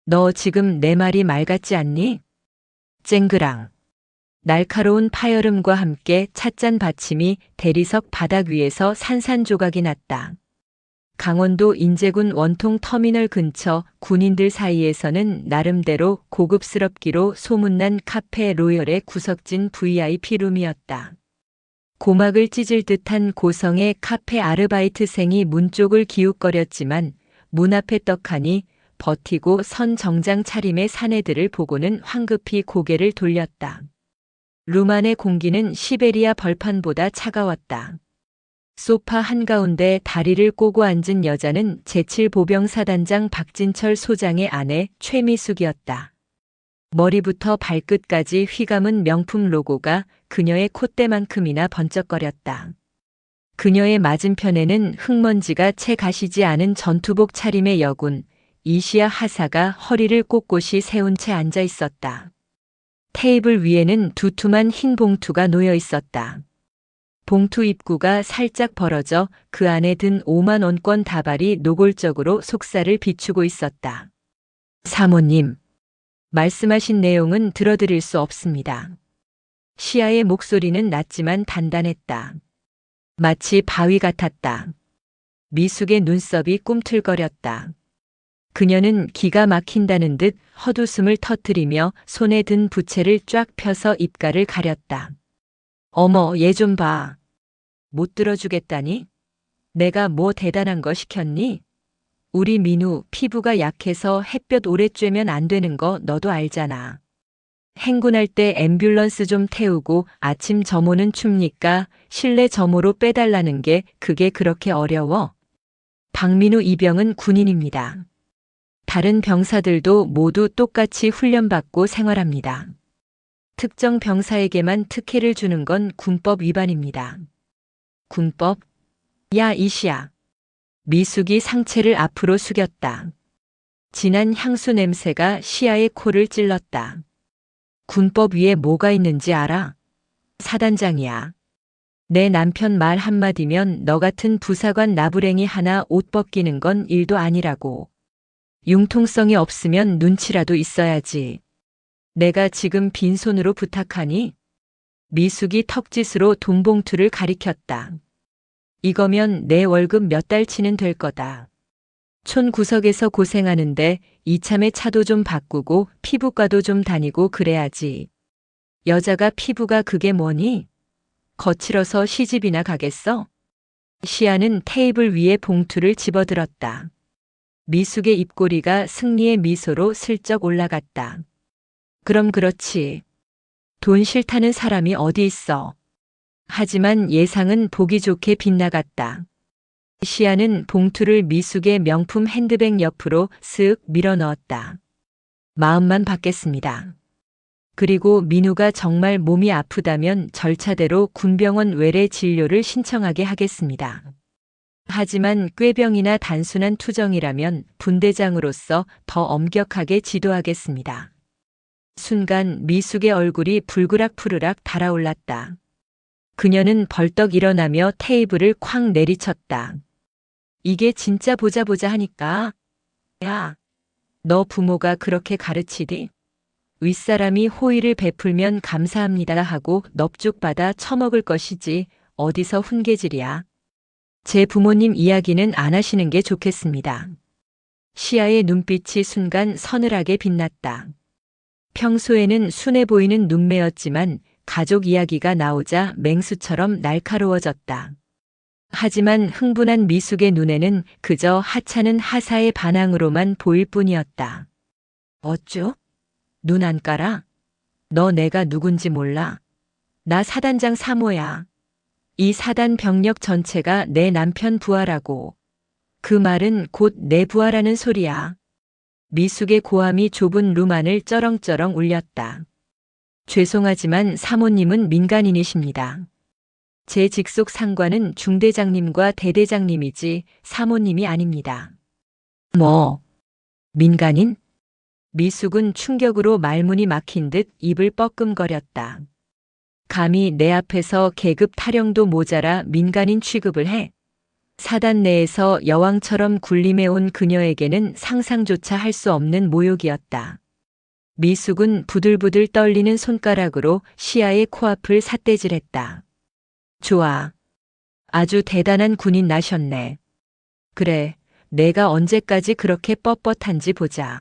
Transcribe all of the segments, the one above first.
너 지금 내 말이 말 같지 않니? 쨍그랑. 날카로운 파열음과 함께 찻잔 받침이 대리석 바닥 위에서 산산조각이 났다. 강원도 인제군 원통 터미널 근처 군인들 사이에서는 나름대로 고급스럽기로 소문난 카페 로열의 구석진 VIP룸이었다. 고막을 찢을 듯한 고성의 카페 아르바이트생이 문 쪽을 기웃거렸지만 문 앞에 떡하니 버티고 선 정장 차림의 사내들을 보고는 황급히 고개를 돌렸다. 룸 안의 공기는 시베리아 벌판보다 차가웠다. 소파 한가운데 다리를 꼬고 앉은 여자는 제7보병사단장 박진철 소장의 아내 최미숙이었다. 머리부터 발끝까지 휘감은 명품 로고가 그녀의 콧대만큼이나 번쩍거렸다. 그녀의 맞은편에는 흙먼지가 채 가시지 않은 전투복 차림의 여군 이시야 하사가 허리를 꼿꼿이 세운 채 앉아 있었다. 테이블 위에는 두툼한 흰 봉투가 놓여 있었다. 봉투 입구가 살짝 벌어져 그 안에 든 5만 원권 다발이 노골적으로 속살을 비추고 있었다. 사모님, 말씀하신 내용은 들어드릴 수 없습니다. 시아의 목소리는 낮지만 단단했다. 마치 바위 같았다. 미숙의 눈썹이 꿈틀거렸다. 그녀는 기가 막힌다는 듯 헛웃음을 터뜨리며 손에 든 부채를 쫙 펴서 입가를 가렸다. 어머, 얘 좀 봐. 못 들어주겠다니? 내가 뭐 대단한 거 시켰니? 우리 민우 피부가 약해서 햇볕 오래 쬐면 안 되는 거 너도 알잖아. 행군할 때 앰뷸런스 좀 태우고 아침 점호는 춥니까? 실내 점호로 빼달라는 게 그게 그렇게 어려워? 박민우 이병은 군인입니다. 다른 병사들도 모두 똑같이 훈련받고 생활합니다. 특정 병사에게만 특혜를 주는 건 군법 위반입니다. 군법? 야, 이시야. 미숙이 상체를 앞으로 숙였다. 진한 향수 냄새가 시아의 코를 찔렀다. 군법 위에 뭐가 있는지 알아? 사단장이야. 내 남편 말 한마디면 너 같은 부사관 나부랭이 하나 옷 벗기는 건 일도 아니라고. 융통성이 없으면 눈치라도 있어야지. 내가 지금 빈손으로 부탁하니? 미숙이 턱짓으로 돈봉투를 가리켰다. 이거면 내 월급 몇 달치는 될 거다. 촌 구석에서 고생하는데 이참에 차도 좀 바꾸고 피부과도 좀 다니고 그래야지. 여자가 피부가 그게 뭐니? 거칠어서 시집이나 가겠어? 시아는 테이블 위에 봉투를 집어들었다. 미숙의 입꼬리가 승리의 미소로 슬쩍 올라갔다. 그럼 그렇지. 돈 싫다는 사람이 어디 있어. 하지만 예상은 보기 좋게 빗나갔다. 시아는 봉투를 미숙의 명품 핸드백 옆으로 쓱 밀어 넣었다. 마음만 받겠습니다. 그리고 민우가 정말 몸이 아프다면 절차대로 군병원 외래 진료를 신청하게 하겠습니다. 하지만 꾀병이나 단순한 투정이라면 분대장으로서 더 엄격하게 지도하겠습니다. 순간 미숙의 얼굴이 불그락푸르락 달아올랐다. 그녀는 벌떡 일어나며 테이블을 쾅 내리쳤다. 이게 진짜 보자 하니까. 야, 너 부모가 그렇게 가르치디? 윗사람이 호의를 베풀면 감사합니다 하고 넙죽받아 처먹을 것이지 어디서 훈계질이야. 제 부모님 이야기는 안 하시는 게 좋겠습니다. 시아의 눈빛이 순간 서늘하게 빛났다. 평소에는 순해 보이는 눈매였지만 가족 이야기가 나오자 맹수처럼 날카로워졌다. 하지만 흥분한 미숙의 눈에는 그저 하찮은 하사의 반항으로만 보일 뿐이었다. 어쭈? 눈 안 깔아? 너 내가 누군지 몰라? 나 사단장 사모야. 이 사단 병력 전체가 내 남편 부하라고. 그 말은 곧 내 부하라는 소리야. 미숙의 고함이 좁은 룸 안을 쩌렁쩌렁 울렸다. 죄송하지만 사모님은 민간인이십니다. 제 직속 상관은 중대장님과 대대장님이지 사모님이 아닙니다. 뭐? 민간인? 미숙은 충격으로 말문이 막힌 듯 입을 뻐끔거렸다. 감히 내 앞에서 계급 타령도 모자라 민간인 취급을 해? 사단 내에서 여왕처럼 군림해온 그녀에게는 상상조차 할 수 없는 모욕이었다. 미숙은 부들부들 떨리는 손가락으로 시아의 코앞을 삿대질했다. 좋아. 아주 대단한 군인 나셨네. 그래, 내가 언제까지 그렇게 뻣뻣한지 보자.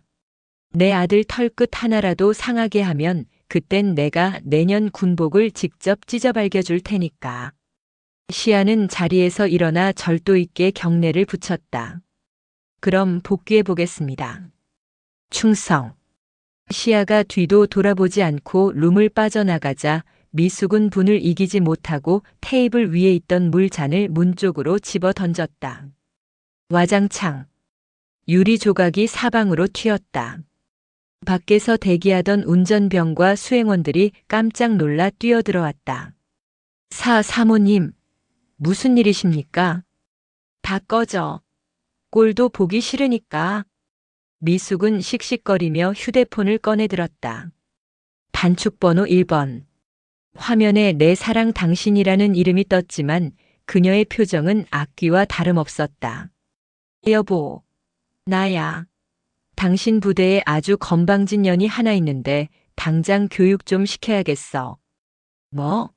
내 아들 털끝 하나라도 상하게 하면 그땐 내가 내년 군복을 직접 찢어발겨 줄 테니까. 시아는 자리에서 일어나 절도 있게 경례를 붙였다. 그럼 복귀해 보겠습니다. 충성. 시아가 뒤도 돌아보지 않고 룸을 빠져나가자 미숙은 분을 이기지 못하고 테이블 위에 있던 물잔을 문 쪽으로 집어 던졌다. 와장창. 유리 조각이 사방으로 튀었다. 밖에서 대기하던 운전병과 수행원들이 깜짝 놀라 뛰어들어왔다. 사모님, 무슨 일이십니까? 다 꺼져. 꼴도 보기 싫으니까. 미숙은 씩씩거리며 휴대폰을 꺼내들었다. 단축번호 1번. 화면에 내 사랑 당신이라는 이름이 떴지만 그녀의 표정은 악귀와 다름없었다. 여보, 나야. 당신 부대에 아주 건방진 년이 하나 있는데 당장 교육 좀 시켜야겠어. 뭐?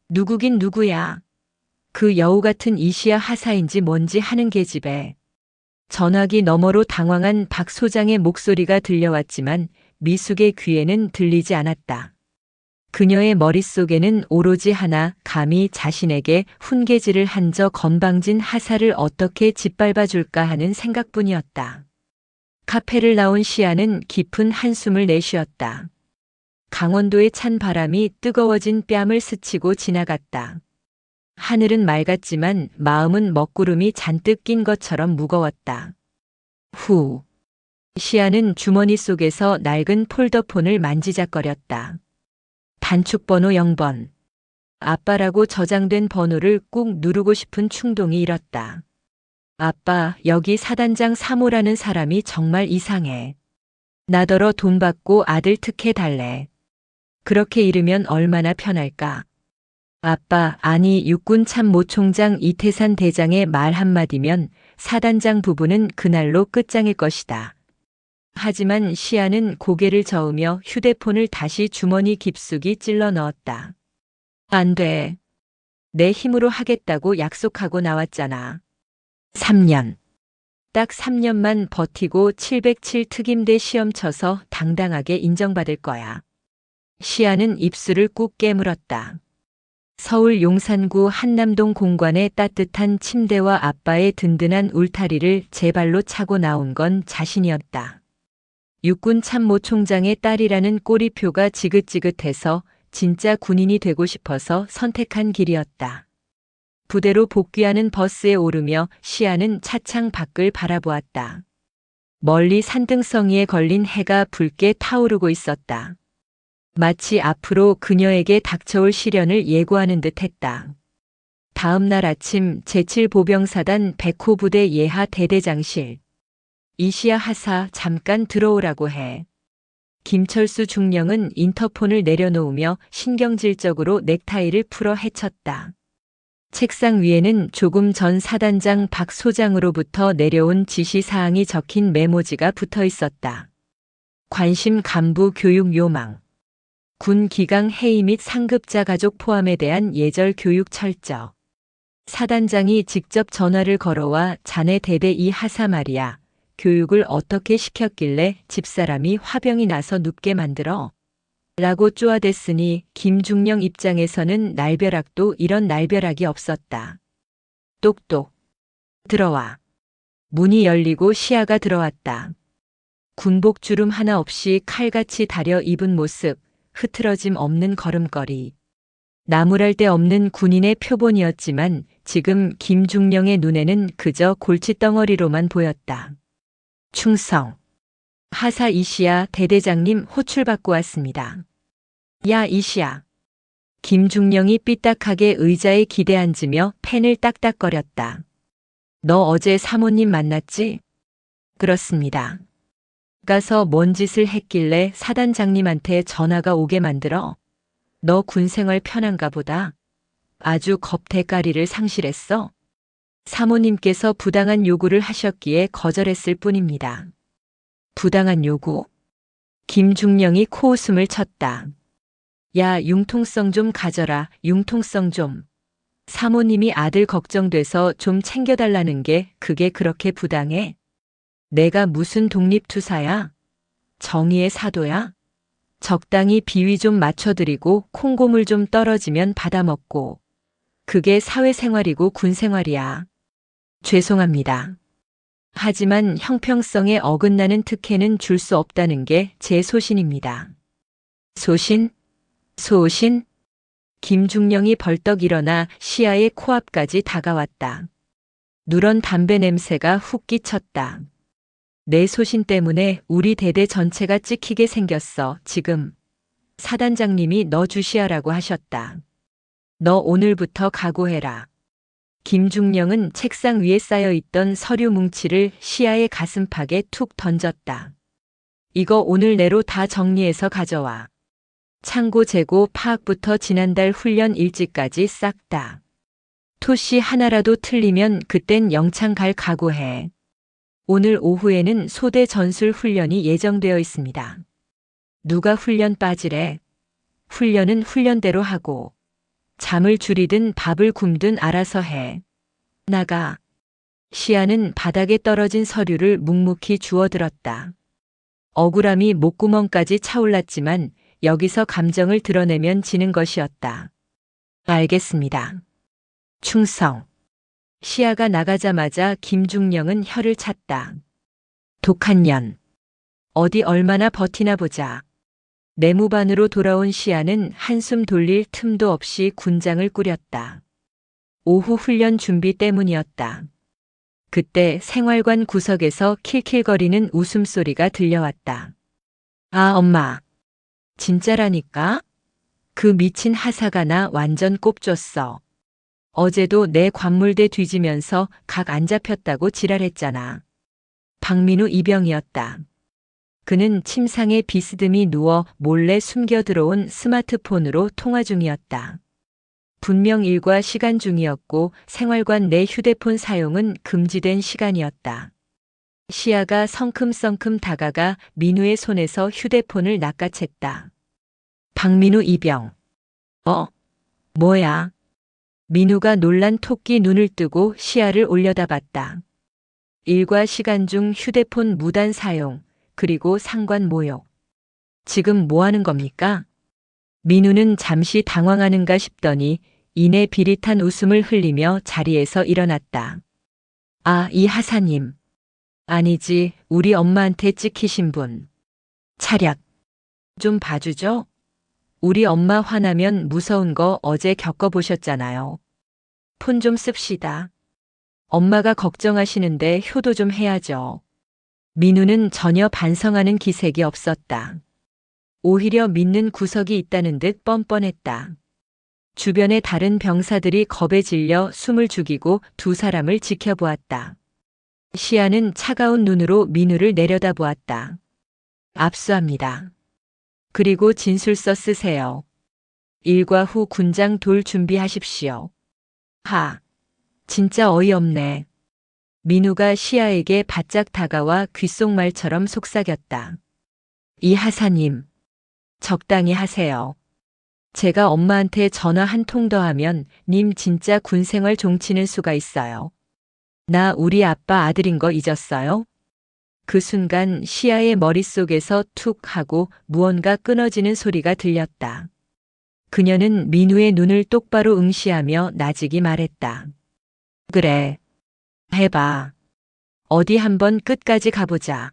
누구긴 누구야. 그 여우 같은 이시야 하사인지 뭔지 하는 계집애. 전화기 너머로 당황한 박 소장의 목소리가 들려왔지만 미숙의 귀에는 들리지 않았다. 그녀의 머릿속에는 오로지 하나, 감히 자신에게 훈계질을 한 저 건방진 하사를 어떻게 짓밟아 줄까 하는 생각뿐이었다. 카페를 나온 시아는 깊은 한숨을 내쉬었다. 강원도의 찬 바람이 뜨거워진 뺨을 스치고 지나갔다. 하늘은 맑았지만 마음은 먹구름이 잔뜩 낀 것처럼 무거웠다. 후. 시아는 주머니 속에서 낡은 폴더폰을 만지작거렸다. 단축번호 0번. 아빠라고 저장된 번호를 꾹 누르고 싶은 충동이 일었다. 아빠, 여기 사단장 3호라는 사람이 정말 이상해. 나더러 돈 받고 아들 특혜 달래. 그렇게 이르면 얼마나 편할까? 아빠, 아니 육군 참모총장 이태산 대장의 말 한마디면 사단장 부부는 그날로 끝장일 것이다. 하지만 시아는 고개를 저으며 휴대폰을 다시 주머니 깊숙이 찔러 넣었다. 안 돼. 내 힘으로 하겠다고 약속하고 나왔잖아. 3년. 딱 3년만 버티고 707 특임대 시험 쳐서 당당하게 인정받을 거야. 시아는 입술을 꾹 깨물었다. 서울 용산구 한남동 공관의 따뜻한 침대와 아빠의 든든한 울타리를 제 발로 차고 나온 건 자신이었다. 육군 참모총장의 딸이라는 꼬리표가 지긋지긋해서 진짜 군인이 되고 싶어서 선택한 길이었다. 부대로 복귀하는 버스에 오르며 시아는 차창 밖을 바라보았다. 멀리 산등성이에 걸린 해가 붉게 타오르고 있었다. 마치 앞으로 그녀에게 닥쳐올 시련을 예고하는 듯했다. 다음 날 아침 제7보병사단 100호 부대 예하 대대장실. 이시야 하사 잠깐 들어오라고 해. 김철수 중령은 인터폰을 내려놓으며 신경질적으로 넥타이를 풀어 헤쳤다. 책상 위에는 조금 전 사단장 박 소장으로부터 내려온 지시사항이 적힌 메모지가 붙어 있었다. 관심 간부 교육 요망. 군 기강 해임 및 상급자 가족 포함에 대한 예절 교육 철저. 사단장이 직접 전화를 걸어와 자네 대대 이 하사 말이야. 교육을 어떻게 시켰길래 집사람이 화병이 나서 눕게 만들어? 라고 쪼아댔으니 김중령 입장에서는 날벼락도 이런 날벼락이 없었다. 똑똑. 들어와. 문이 열리고 시아가 들어왔다. 군복 주름 하나 없이 칼같이 다려 입은 모습, 흐트러짐 없는 걸음걸이. 나무랄 데 없는 군인의 표본이었지만 지금 김중령의 눈에는 그저 골칫덩어리로만 보였다. 충성. 하사 이시야 대대장님 호출 받고 왔습니다. 야 이시야. 김중령이 삐딱하게 의자에 기대앉으며 펜을 딱딱거렸다. 너 어제 사모님 만났지? 그렇습니다. 가서 뭔 짓을 했길래 사단장님한테 전화가 오게 만들어? 너 군생활 편한가 보다. 아주 겁대가리를 상실했어? 사모님께서 부당한 요구를 하셨기에 거절했을 뿐입니다. 부당한 요구? 김중령이 코웃음을 쳤다. 야, 융통성 좀 가져라, 융통성 좀. 사모님이 아들 걱정돼서 좀 챙겨달라는 게 그게 그렇게 부당해? 내가 무슨 독립투사야? 정의의 사도야? 적당히 비위 좀 맞춰드리고 콩고물 좀 떨어지면 받아먹고. 그게 사회생활이고 군생활이야. 죄송합니다. 하지만 형평성에 어긋나는 특혜는 줄 수 없다는 게 제 소신입니다. 소신? 소신? 김중령이 벌떡 일어나 시아의 코앞까지 다가왔다. 누런 담배 냄새가 훅 끼쳤다. 내 소신 때문에 우리 대대 전체가 찍히게 생겼어, 지금. 사단장님이 너 주시하라고 하셨다. 너 오늘부터 각오해라. 김중령은 책상 위에 쌓여있던 서류 뭉치를 시아의 가슴팍에 툭 던졌다. 이거 오늘 내로 다 정리해서 가져와. 창고 재고 파악부터 지난달 훈련 일지까지 싹 다. 토시 하나라도 틀리면 그땐 영창 갈 각오해. 오늘 오후에는 소대 전술 훈련이 예정되어 있습니다. 누가 훈련 빠지래? 훈련은 훈련대로 하고. 잠을 줄이든 밥을 굶든 알아서 해. 나가. 시아는 바닥에 떨어진 서류를 묵묵히 주워들었다. 억울함이 목구멍까지 차올랐지만 여기서 감정을 드러내면 지는 것이었다. 알겠습니다. 충성. 시아가 나가자마자 김중령은 혀를 찼다. 독한 년. 어디 얼마나 버티나 보자. 내무반으로 돌아온 시아는 한숨 돌릴 틈도 없이 군장을 꾸렸다. 오후 훈련 준비 때문이었다. 그때 생활관 구석에서 킬킬거리는 웃음소리가 들려왔다. 아, 엄마. 진짜라니까? 그 미친 하사가 나 완전 꼽줬어. 어제도 내 관물대 뒤지면서 각 안 잡혔다고 지랄했잖아. 박민우 이병이었다. 그는 침상에 비스듬히 누워 몰래 숨겨 들어온 스마트폰으로 통화 중이었다. 분명 일과 시간 중이었고 생활관 내 휴대폰 사용은 금지된 시간이었다. 시아가 성큼성큼 다가가 민우의 손에서 휴대폰을 낚아챘다. 박민우 이병. 뭐야? 민우가 놀란 토끼 눈을 뜨고 시아를 올려다봤다. 일과 시간 중 휴대폰 무단 사용, 그리고 상관 모욕. 지금 뭐 하는 겁니까? 민우는 잠시 당황하는가 싶더니 이내 비릿한 웃음을 흘리며 자리에서 일어났다. 아, 이 하사님. 아니지, 우리 엄마한테 찍히신 분. 차렷. 좀 봐주죠? 우리 엄마 화나면 무서운 거 어제 겪어보셨잖아요. 폰 좀 씁시다. 엄마가 걱정하시는데 효도 좀 해야죠. 민우는 전혀 반성하는 기색이 없었다. 오히려 믿는 구석이 있다는 듯 뻔뻔했다. 주변의 다른 병사들이 겁에 질려 숨을 죽이고 두 사람을 지켜보았다. 시아는 차가운 눈으로 민우를 내려다보았다. 압수합니다. 그리고 진술서 쓰세요. 일과 후 군장 돌 준비하십시오. 진짜 어이없네. 민우가 시아에게 바짝 다가와 귓속말처럼 속삭였다. 이 하사님, 적당히 하세요. 제가 엄마한테 전화 한 통 더 하면 님 진짜 군생활 종치는 수가 있어요. 나 우리 아빠 아들인 거 잊었어요? 그 순간 시아의 머릿속에서 툭 하고 무언가 끊어지는 소리가 들렸다. 그녀는 민우의 눈을 똑바로 응시하며 나직이 말했다. 그래. 해봐. 어디 한번 끝까지 가보자.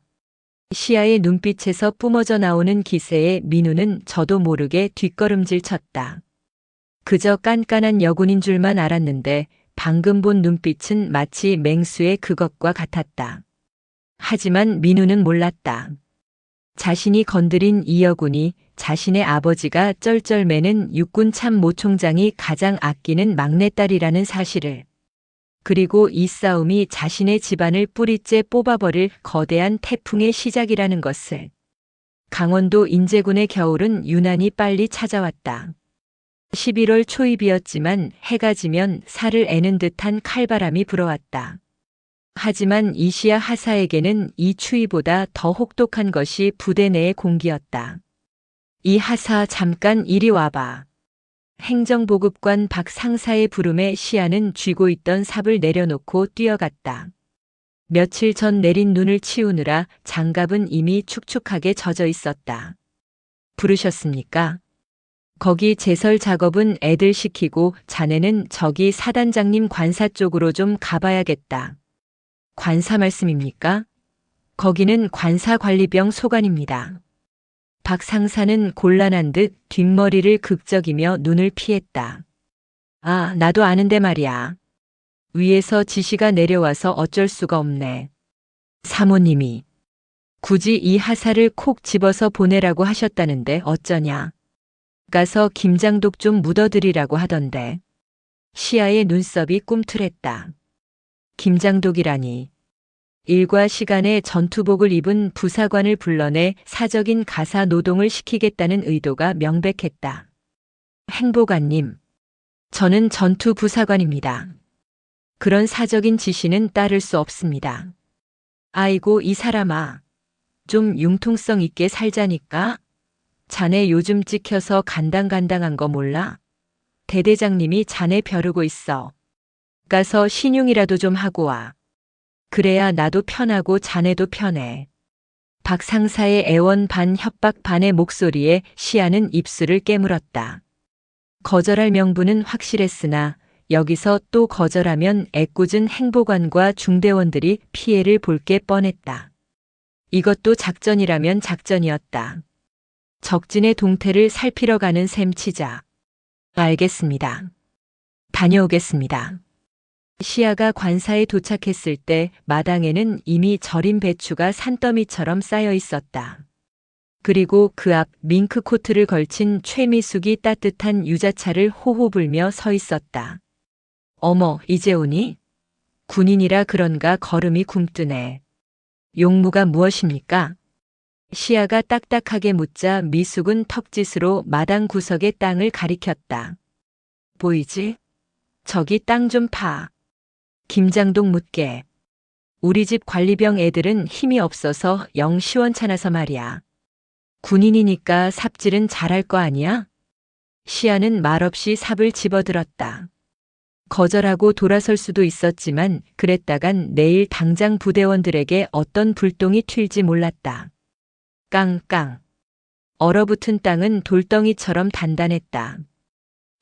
시아의 눈빛에서 뿜어져 나오는 기세에 민우는 저도 모르게 뒷걸음질 쳤다. 그저 깐깐한 여군인 줄만 알았는데 방금 본 눈빛은 마치 맹수의 그것과 같았다. 하지만 민우는 몰랐다. 자신이 건드린 이 여군이 자신의 아버지가 쩔쩔매는 육군 참모총장이 가장 아끼는 막내딸이라는 사실을. 그리고 이 싸움이 자신의 집안을 뿌리째 뽑아버릴 거대한 태풍의 시작이라는 것을. 강원도 인제군의 겨울은 유난히 빨리 찾아왔다. 11월 초입이었지만 해가 지면 살을 애는 듯한 칼바람이 불어왔다. 하지만 이시야 하사에게는 이 추위보다 더 혹독한 것이 부대 내의 공기였다. 이 하사 잠깐 이리 와봐. 행정보급관 박 상사의 부름에 시야는 쥐고 있던 삽을 내려놓고 뛰어갔다. 며칠 전 내린 눈을 치우느라 장갑은 이미 축축하게 젖어 있었다. 부르셨습니까? 거기 제설 작업은 애들 시키고 자네는 저기 사단장님 관사 쪽으로 좀 가봐야겠다. 관사 말씀입니까? 거기는 관사관리병 소관입니다. 박 상사는 곤란한 듯 뒷머리를 극적이며 눈을 피했다. 아, 나도 아는데 말이야. 위에서 지시가 내려와서 어쩔 수가 없네. 사모님이 굳이 이 하사를 콕 집어서 보내라고 하셨다는데 어쩌냐. 가서 김장독 좀 묻어드리라고 하던데. 시야의 눈썹이 꿈틀했다. 김장독이라니. 일과 시간에 전투복을 입은 부사관을 불러내 사적인 가사 노동을 시키겠다는 의도가 명백했다. 행보관님, 저는 전투 부사관입니다. 그런 사적인 지시는 따를 수 없습니다. 아이고 이 사람아, 좀 융통성 있게 살자니까. 자네 요즘 찍혀서 간당간당한 거 몰라? 대대장님이 자네 벼르고 있어. 가서 신용이라도 좀 하고 와. 그래야 나도 편하고 자네도 편해. 박 상사의 애원 반 협박 반의 목소리에 시야는 입술을 깨물었다. 거절할 명분은 확실했으나 여기서 또 거절하면 애꿎은 행보관과 중대원들이 피해를 볼 게 뻔했다. 이것도 작전이라면 작전이었다. 적진의 동태를 살피러 가는 셈 치자. 알겠습니다. 다녀오겠습니다. 시야가 관사에 도착했을 때 마당에는 이미 절인 배추가 산더미처럼 쌓여 있었다. 그리고 그 앞 밍크 코트를 걸친 최미숙이 따뜻한 유자차를 호호 불며 서 있었다. 어머, 이제 오니? 군인이라 그런가 걸음이 굼뜨네. 용무가 무엇입니까? 시야가 딱딱하게 묻자 미숙은 턱짓으로 마당 구석의 땅을 가리켰다. 보이지? 저기 땅 좀 파. 김장독 묻게. 우리 집 관리병 애들은 힘이 없어서 영 시원찮아서 말이야. 군인이니까 삽질은 잘할 거 아니야? 시야는 말없이 삽을 집어들었다. 거절하고 돌아설 수도 있었지만 그랬다간 내일 당장 부대원들에게 어떤 불똥이 튈지 몰랐다. 깡깡. 얼어붙은 땅은 돌덩이처럼 단단했다.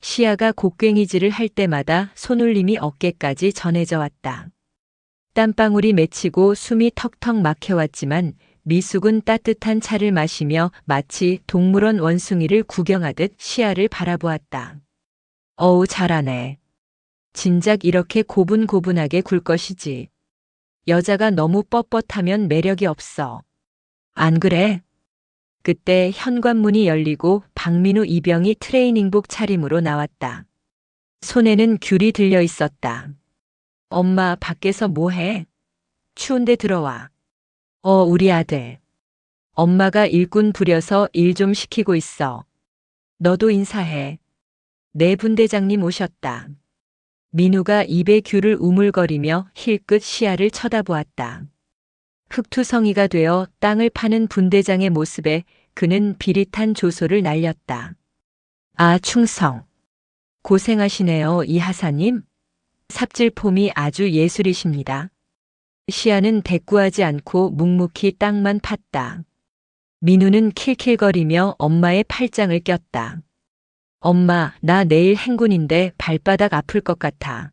시야가 곡괭이질을 할 때마다 손울림이 어깨까지 전해져 왔다. 땀방울이 맺히고 숨이 턱턱 막혀왔지만 미숙은 따뜻한 차를 마시며 마치 동물원 원숭이를 구경하듯 시야를 바라보았다. 어우 잘하네. 진작 이렇게 고분고분하게 굴 것이지. 여자가 너무 뻣뻣하면 매력이 없어. 안 그래? 그때 현관문이 열리고 박민우 이병이 트레이닝복 차림으로 나왔다. 손에는 귤이 들려 있었다. 엄마 밖에서 뭐해? 추운데 들어와. 우리 아들. 엄마가 일꾼 부려서 일 좀 시키고 있어. 너도 인사해. 내 분대장님 오셨다. 민우가 입에 귤을 우물거리며 힐끗 시야를 쳐다보았다. 흑투성이가 되어 땅을 파는 분대장의 모습에 그는 비릿한 조소를 날렸다. 아, 충성. 고생하시네요, 이 하사님. 삽질폼이 아주 예술이십니다. 시야는 대꾸하지 않고 묵묵히 땅만 팠다. 민우는 킬킬거리며 엄마의 팔짱을 꼈다. 엄마, 나 내일 행군인데 발바닥 아플 것 같아.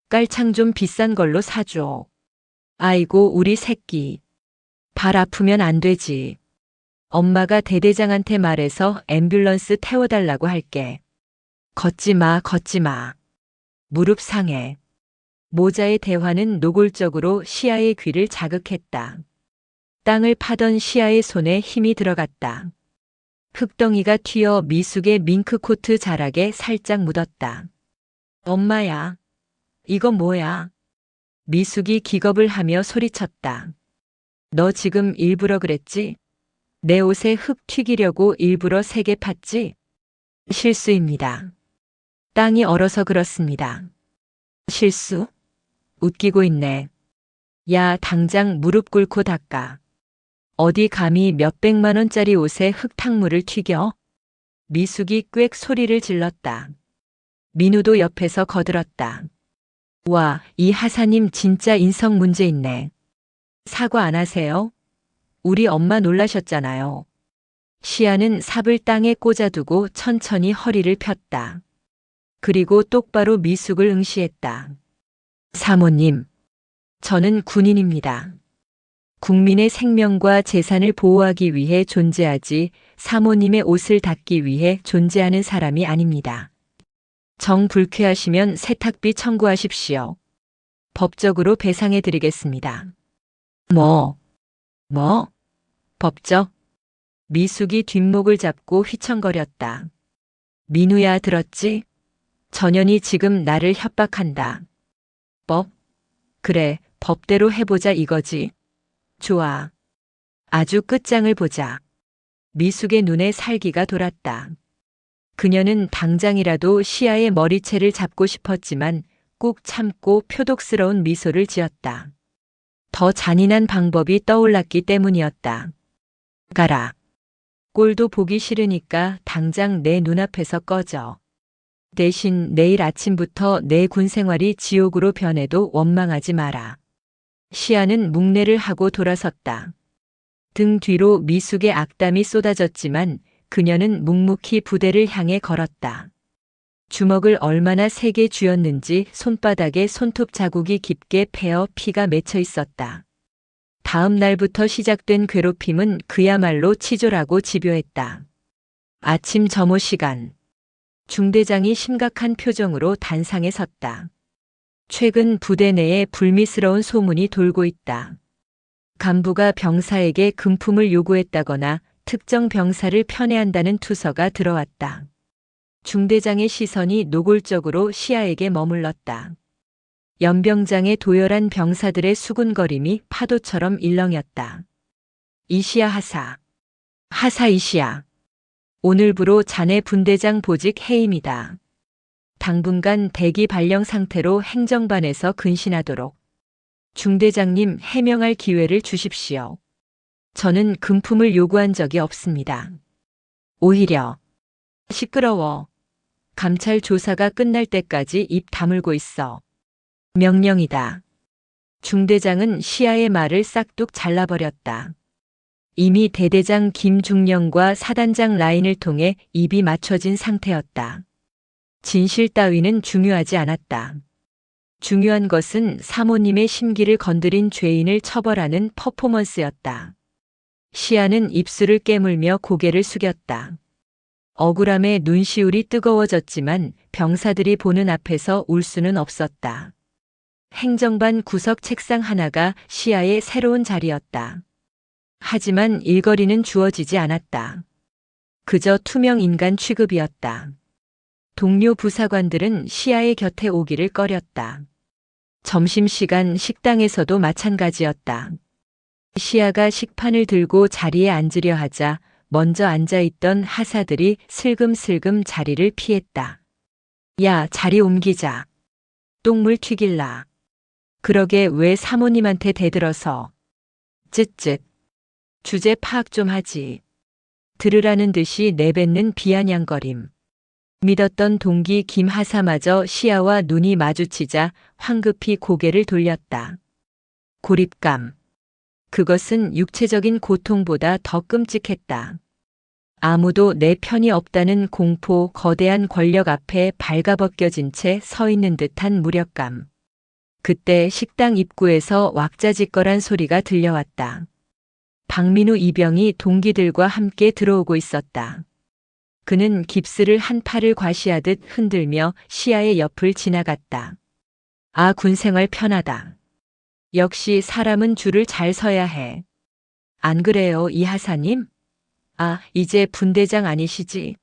깔창 좀 비싼 걸로 사줘. 아이고, 우리 새끼. 발 아프면 안 되지. 엄마가 대대장한테 말해서 앰뷸런스 태워달라고 할게. 걷지 마, 걷지 마. 무릎 상해. 모자의 대화는 노골적으로 시야의 귀를 자극했다. 땅을 파던 시야의 손에 힘이 들어갔다. 흙덩이가 튀어 미숙의 밍크코트 자락에 살짝 묻었다. 엄마야, 이거 뭐야? 미숙이 기겁을 하며 소리쳤다. 너 지금 일부러 그랬지? 내 옷에 흙 튀기려고 일부러 세게 팠지? 실수입니다. 땅이 얼어서 그렇습니다. 실수? 웃기고 있네. 야, 당장 무릎 꿇고 닦아. 어디 감히 몇백만 원짜리 옷에 흙탕물을 튀겨? 미숙이 꽥 소리를 질렀다. 민우도 옆에서 거들었다. 와, 이 하사님 진짜 인성 문제 있네. 사과 안 하세요? 우리 엄마 놀라셨잖아요. 시아는 삽을 땅에 꽂아두고 천천히 허리를 폈다. 그리고 똑바로 미숙을 응시했다. 사모님, 저는 군인입니다. 국민의 생명과 재산을 보호하기 위해 존재하지 사모님의 옷을 닦기 위해 존재하는 사람이 아닙니다. 정 불쾌하시면 세탁비 청구하십시오. 법적으로 배상해 드리겠습니다. 뭐? 법적? 미숙이 뒷목을 잡고 휘청거렸다. 민우야, 들었지? 전현이 지금 나를 협박한다. 법? 그래, 법대로 해보자 이거지. 좋아. 아주 끝장을 보자. 미숙의 눈에 살기가 돌았다. 그녀는 당장이라도 시아의 머리채를 잡고 싶었지만 꾹 참고 표독스러운 미소를 지었다. 더 잔인한 방법이 떠올랐기 때문이었다. 가라. 꼴도 보기 싫으니까 당장 내 눈앞에서 꺼져. 대신 내일 아침부터 내 군 생활이 지옥으로 변해도 원망하지 마라. 시아는 묵례를 하고 돌아섰다. 등 뒤로 미숙의 악담이 쏟아졌지만 그녀는 묵묵히 부대를 향해 걸었다. 주먹을 얼마나 세게 쥐었는지 손바닥에 손톱 자국이 깊게 패어 피가 맺혀 있었다. 다음 날부터 시작된 괴롭힘은 그야말로 치졸하고 집요했다. 아침 점호 시간. 중대장이 심각한 표정으로 단상에 섰다. 최근 부대 내에 불미스러운 소문이 돌고 있다. 간부가 병사에게 금품을 요구했다거나 특정 병사를 편애한다는 투서가 들어왔다. 중대장의 시선이 노골적으로 시아에게 머물렀다. 연병장의 도열한 병사들의 수군거림이 파도처럼 일렁였다. 이시야 하사. 하사 이시야. 오늘부로 자네 분대장 보직 해임이다. 당분간 대기 발령 상태로 행정반에서 근신하도록. 중대장님, 해명할 기회를 주십시오. 저는 금품을 요구한 적이 없습니다. 오히려. 시끄러워. 감찰 조사가 끝날 때까지 입 다물고 있어. 명령이다. 중대장은 시아의 말을 싹둑 잘라버렸다. 이미 대대장 김중령과 사단장 라인을 통해 입이 맞춰진 상태였다. 진실 따위는 중요하지 않았다. 중요한 것은 사모님의 심기를 건드린 죄인을 처벌하는 퍼포먼스였다. 시아는 입술을 깨물며 고개를 숙였다. 억울함에 눈시울이 뜨거워졌지만 병사들이 보는 앞에서 울 수는 없었다. 행정반 구석 책상 하나가 시아의 새로운 자리였다. 하지만 일거리는 주어지지 않았다. 그저 투명 인간 취급이었다. 동료 부사관들은 시아의 곁에 오기를 꺼렸다. 점심시간 식당에서도 마찬가지였다. 시아가 식판을 들고 자리에 앉으려 하자 먼저 앉아있던 하사들이 슬금슬금 자리를 피했다. 야, 자리 옮기자. 똥물 튀길라. 그러게 왜 사모님한테 대들어서. 쯧쯧. 주제 파악 좀 하지. 들으라는 듯이 내뱉는 비아냥거림. 믿었던 동기 김하사마저 시아와 눈이 마주치자 황급히 고개를 돌렸다. 고립감. 그것은 육체적인 고통보다 더 끔찍했다. 아무도 내 편이 없다는 공포, 거대한 권력 앞에 발가벗겨진 채 서 있는 듯한 무력감. 그때 식당 입구에서 왁자지껄한 소리가 들려왔다. 박민우 이병이 동기들과 함께 들어오고 있었다. 그는 깁스를 한 팔을 과시하듯 흔들며 시아의 옆을 지나갔다. 아, 군생활 편하다. 역시 사람은 줄을 잘 서야 해. 안 그래요, 이 하사님? 아, 이제 분대장 아니시지?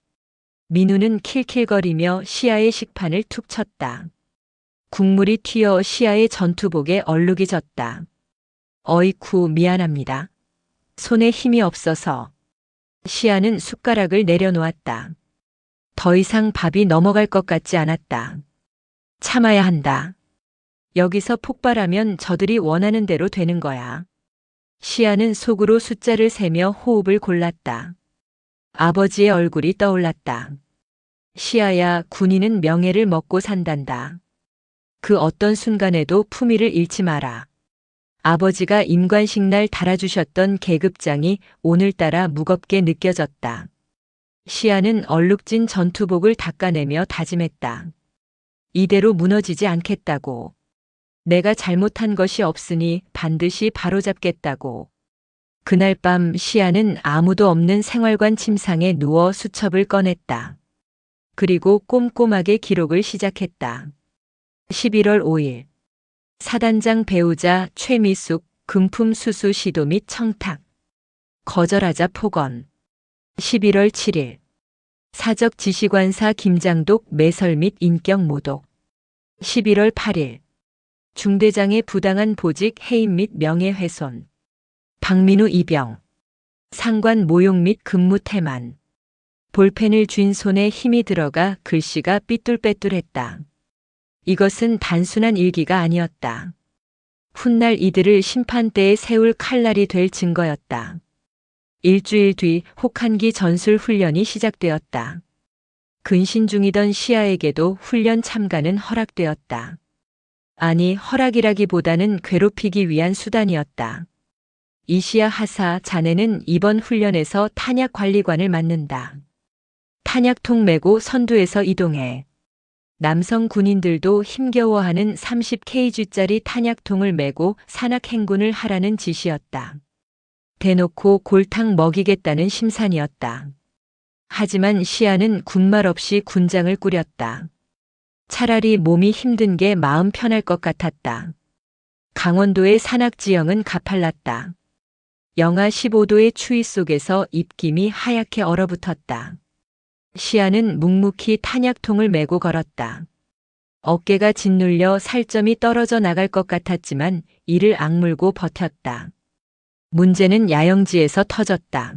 민우는 킬킬거리며 시아의 식판을 툭 쳤다. 국물이 튀어 시아의 전투복에 얼룩이 졌다. 어이쿠, 미안합니다. 손에 힘이 없어서. 시아는 숟가락을 내려놓았다. 더 이상 밥이 넘어갈 것 같지 않았다. 참아야 한다. 여기서 폭발하면 저들이 원하는 대로 되는 거야. 시아는 속으로 숫자를 세며 호흡을 골랐다. 아버지의 얼굴이 떠올랐다. 시아야, 군인은 명예를 먹고 산단다. 그 어떤 순간에도 품위를 잃지 마라. 아버지가 임관식 날 달아주셨던 계급장이 오늘따라 무겁게 느껴졌다. 시아는 얼룩진 전투복을 닦아내며 다짐했다. 이대로 무너지지 않겠다고. 내가 잘못한 것이 없으니 반드시 바로잡겠다고. 그날 밤 시아는 아무도 없는 생활관 침상에 누워 수첩을 꺼냈다. 그리고 꼼꼼하게 기록을 시작했다. 11월 5일. 사단장 배우자 최미숙 금품 수수 시도 및 청탁. 거절하자 폭언. 11월 7일. 사적 지시관사 김장독 매설 및 인격 모독. 11월 8일. 중대장의 부당한 보직 해임 및 명예훼손. 박민우 입영. 상관 모욕 및 근무 태만. 볼펜을 쥔 손에 힘이 들어가 글씨가 삐뚤빼뚤했다. 이것은 단순한 일기가 아니었다. 훗날 이들을 심판대에 세울 칼날이 될 증거였다. 일주일 뒤 혹한기 전술 훈련이 시작되었다. 근신 중이던 시아에게도 훈련 참가는 허락되었다. 아니, 허락이라기보다는 괴롭히기 위한 수단이었다. 이시야 하사, 자네는 이번 훈련에서 탄약 관리관을 맡는다. 탄약통 메고 선두에서 이동해. 남성 군인들도 힘겨워하는 30kg짜리 탄약통을 메고 산악 행군을 하라는 지시였다. 대놓고 골탕 먹이겠다는 심산이었다. 하지만 시아는 군말 없이 군장을 꾸렸다. 차라리 몸이 힘든 게 마음 편할 것 같았다. 강원도의 산악 지형은 가팔랐다. 영하 15도의 추위 속에서 입김이 하얗게 얼어붙었다. 시아는 묵묵히 탄약통을 메고 걸었다. 어깨가 짓눌려 살점이 떨어져 나갈 것 같았지만 이를 악물고 버텼다. 문제는 야영지에서 터졌다.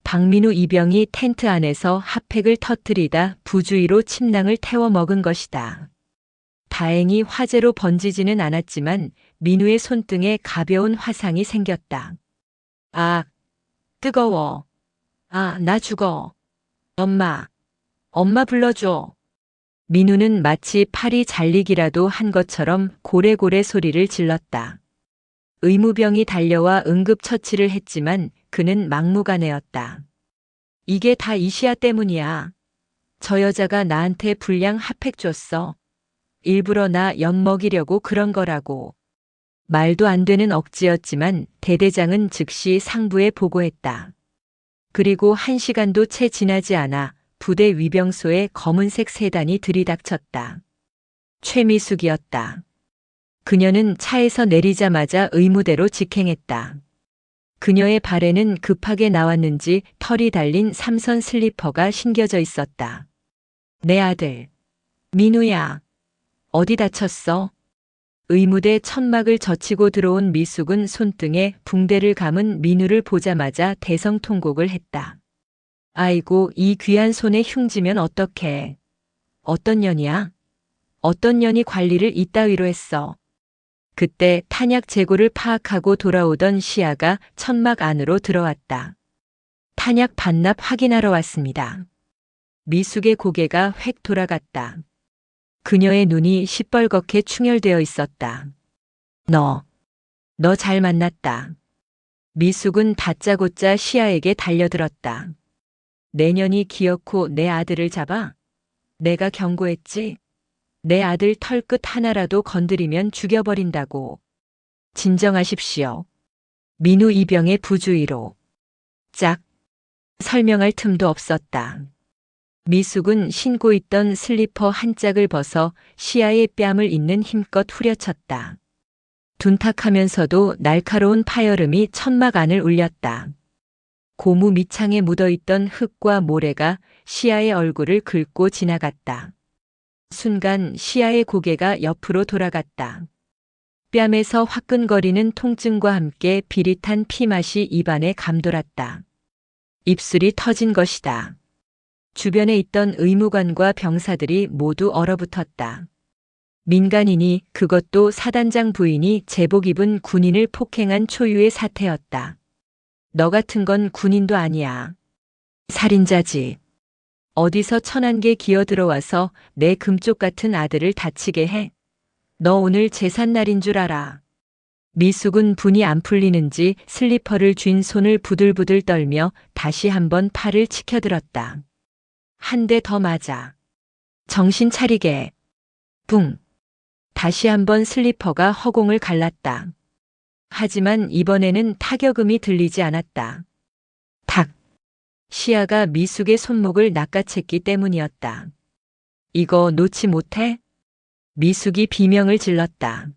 박민우 이병이 텐트 안에서 핫팩을 터뜨리다 부주의로 침낭을 태워 먹은 것이다. 다행히 화재로 번지지는 않았지만 민우의 손등에 가벼운 화상이 생겼다. 아, 뜨거워. 아, 나 죽어. 엄마 불러줘. 민우는 마치 팔이 잘리기라도 한 것처럼 고래고래 소리를 질렀다. 의무병이 달려와 응급처치를 했지만 그는 막무가내였다. 이게 다 이시야 때문이야. 저 여자가 나한테 불량 핫팩 줬어. 일부러 나 엿먹이려고 그런 거라고. 말도 안 되는 억지였지만 대대장은 즉시 상부에 보고했다. 그리고 1시간도 채 지나지 않아 부대 위병소에 검은색 세단이 들이닥쳤다. 최미숙이었다. 그녀는 차에서 내리자마자 의무대로 직행했다. 그녀의 발에는 급하게 나왔는지 털이 달린 삼선 슬리퍼가 신겨져 있었다. 내 아들, 민우야. 어디 다쳤어? 의무대 천막을 젖히고 들어온 미숙은 손등에 붕대를 감은 민우를 보자마자 대성통곡을 했다. 아이고, 이 귀한 손에 흉지면 어떡해. 어떤 년이야? 어떤 년이 관리를 이따위로 했어. 그때 탄약 재고를 파악하고 돌아오던 시아가 천막 안으로 들어왔다. 탄약 반납 확인하러 왔습니다. 미숙의 고개가 획 돌아갔다. 그녀의 눈이 시뻘겋게 충혈되어 있었다. 너 잘 만났다. 미숙은 다짜고짜 시아에게 달려들었다. 내년이 기어코 내 아들을 잡아? 내가 경고했지? 내 아들 털끝 하나라도 건드리면 죽여버린다고. 진정하십시오. 민우 이병의 부주의로. 짝. 설명할 틈도 없었다. 미숙은 신고 있던 슬리퍼 한 짝을 벗어 시아의 뺨을 잇는 힘껏 후려쳤다. 둔탁하면서도 날카로운 파열음이 천막 안을 울렸다. 고무 밑창에 묻어있던 흙과 모래가 시아의 얼굴을 긁고 지나갔다. 순간 시아의 고개가 옆으로 돌아갔다. 뺨에서 화끈거리는 통증과 함께 비릿한 피맛이 입안에 감돌았다. 입술이 터진 것이다. 주변에 있던 의무관과 병사들이 모두 얼어붙었다. 민간인이, 그것도 사단장 부인이 제복 입은 군인을 폭행한 초유의 사태였다. 너 같은 건 군인도 아니야. 살인자지. 어디서 1001개 기어들어와서 내 금쪽 같은 아들을 다치게 해. 너 오늘 제삿날인 줄 알아. 미숙은 분이 안 풀리는지 슬리퍼를 쥔 손을 부들부들 떨며 다시 한번 팔을 치켜들었다. 한 대 더 맞아. 정신 차리게. 붕. 다시 한번 슬리퍼가 허공을 갈랐다. 하지만 이번에는 타격음이 들리지 않았다. 탁. 시아가 미숙의 손목을 낚아챘기 때문이었다. 이거 놓지 못해? 미숙이 비명을 질렀다.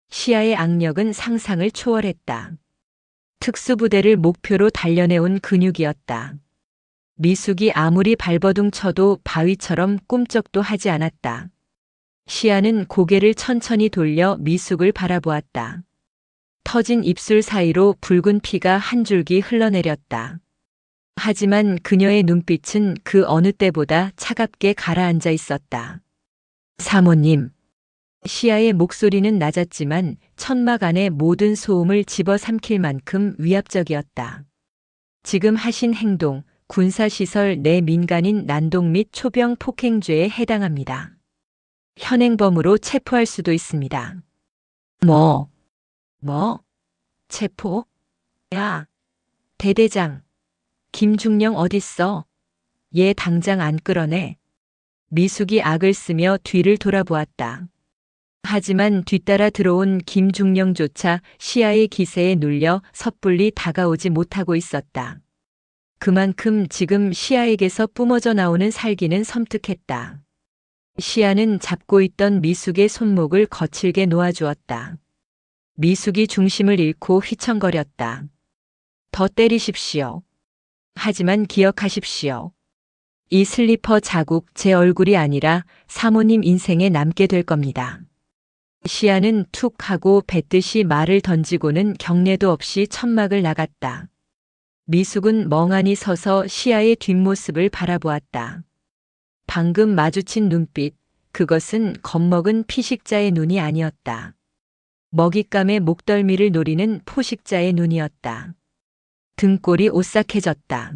시아의 악력은 상상을 초월했다. 특수부대를 목표로 단련해온 근육이었다. 미숙이 아무리 발버둥 쳐도 바위처럼 꿈쩍도 하지 않았다. 시아는 고개를 천천히 돌려 미숙을 바라보았다. 터진 입술 사이로 붉은 피가 한 줄기 흘러내렸다. 하지만 그녀의 눈빛은 그 어느 때보다 차갑게 가라앉아 있었다. 사모님. 시아의 목소리는 낮았지만 천막 안의 모든 소음을 집어삼킬 만큼 위압적이었다. 지금 하신 행동, 군사시설 내 민간인 난동 및 초병 폭행죄에 해당합니다. 현행범으로 체포할 수도 있습니다. 뭐? 체포? 야, 대대장. 김중령 어딨어? 얘 당장 안 끌어내. 미숙이 악을 쓰며 뒤를 돌아보았다. 하지만 뒤따라 들어온 김중령조차 시아의 기세에 눌려 섣불리 다가오지 못하고 있었다. 그만큼 지금 시아에게서 뿜어져 나오는 살기는 섬뜩했다. 시아는 잡고 있던 미숙의 손목을 거칠게 놓아주었다. 미숙이 중심을 잃고 휘청거렸다. 더 때리십시오. 하지만 기억하십시오. 이 슬리퍼 자국 제 얼굴이 아니라 사모님 인생에 남게 될 겁니다. 시아는 툭 하고 뱉듯이 말을 던지고는 경례도 없이 천막을 나갔다. 미숙은 멍하니 서서 시아의 뒷모습을 바라보았다. 방금 마주친 눈빛, 그것은 겁먹은 피식자의 눈이 아니었다. 먹잇감의 목덜미를 노리는 포식자의 눈이었다. 등골이 오싹해졌다.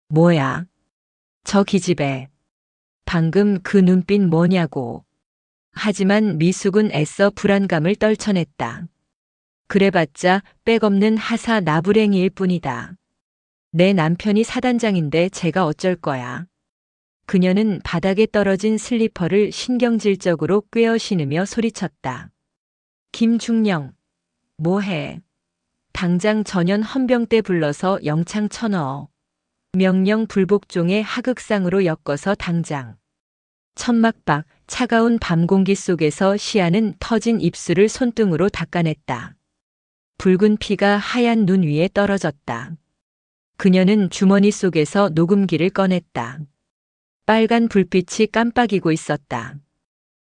뭐야? 저 기집애. 방금 그 눈빛 뭐냐고. 하지만 미숙은 애써 불안감을 떨쳐냈다. 그래봤자 백없는 하사 나부랭이일 뿐이다. 내 남편이 사단장인데 제가 어쩔 거야. 그녀는 바닥에 떨어진 슬리퍼를 신경질적으로 꿰어 신으며 소리쳤다. 김중령, 뭐해? 당장 전현 헌병대 불러서 영창 쳐넣어. 명령 불복종의 하극상으로 엮어서 당장. 천막 밖 차가운 밤 공기 속에서 시아는 터진 입술을 손등으로 닦아냈다. 붉은 피가 하얀 눈 위에 떨어졌다. 그녀는 주머니 속에서 녹음기를 꺼냈다. 빨간 불빛이 깜빡이고 있었다.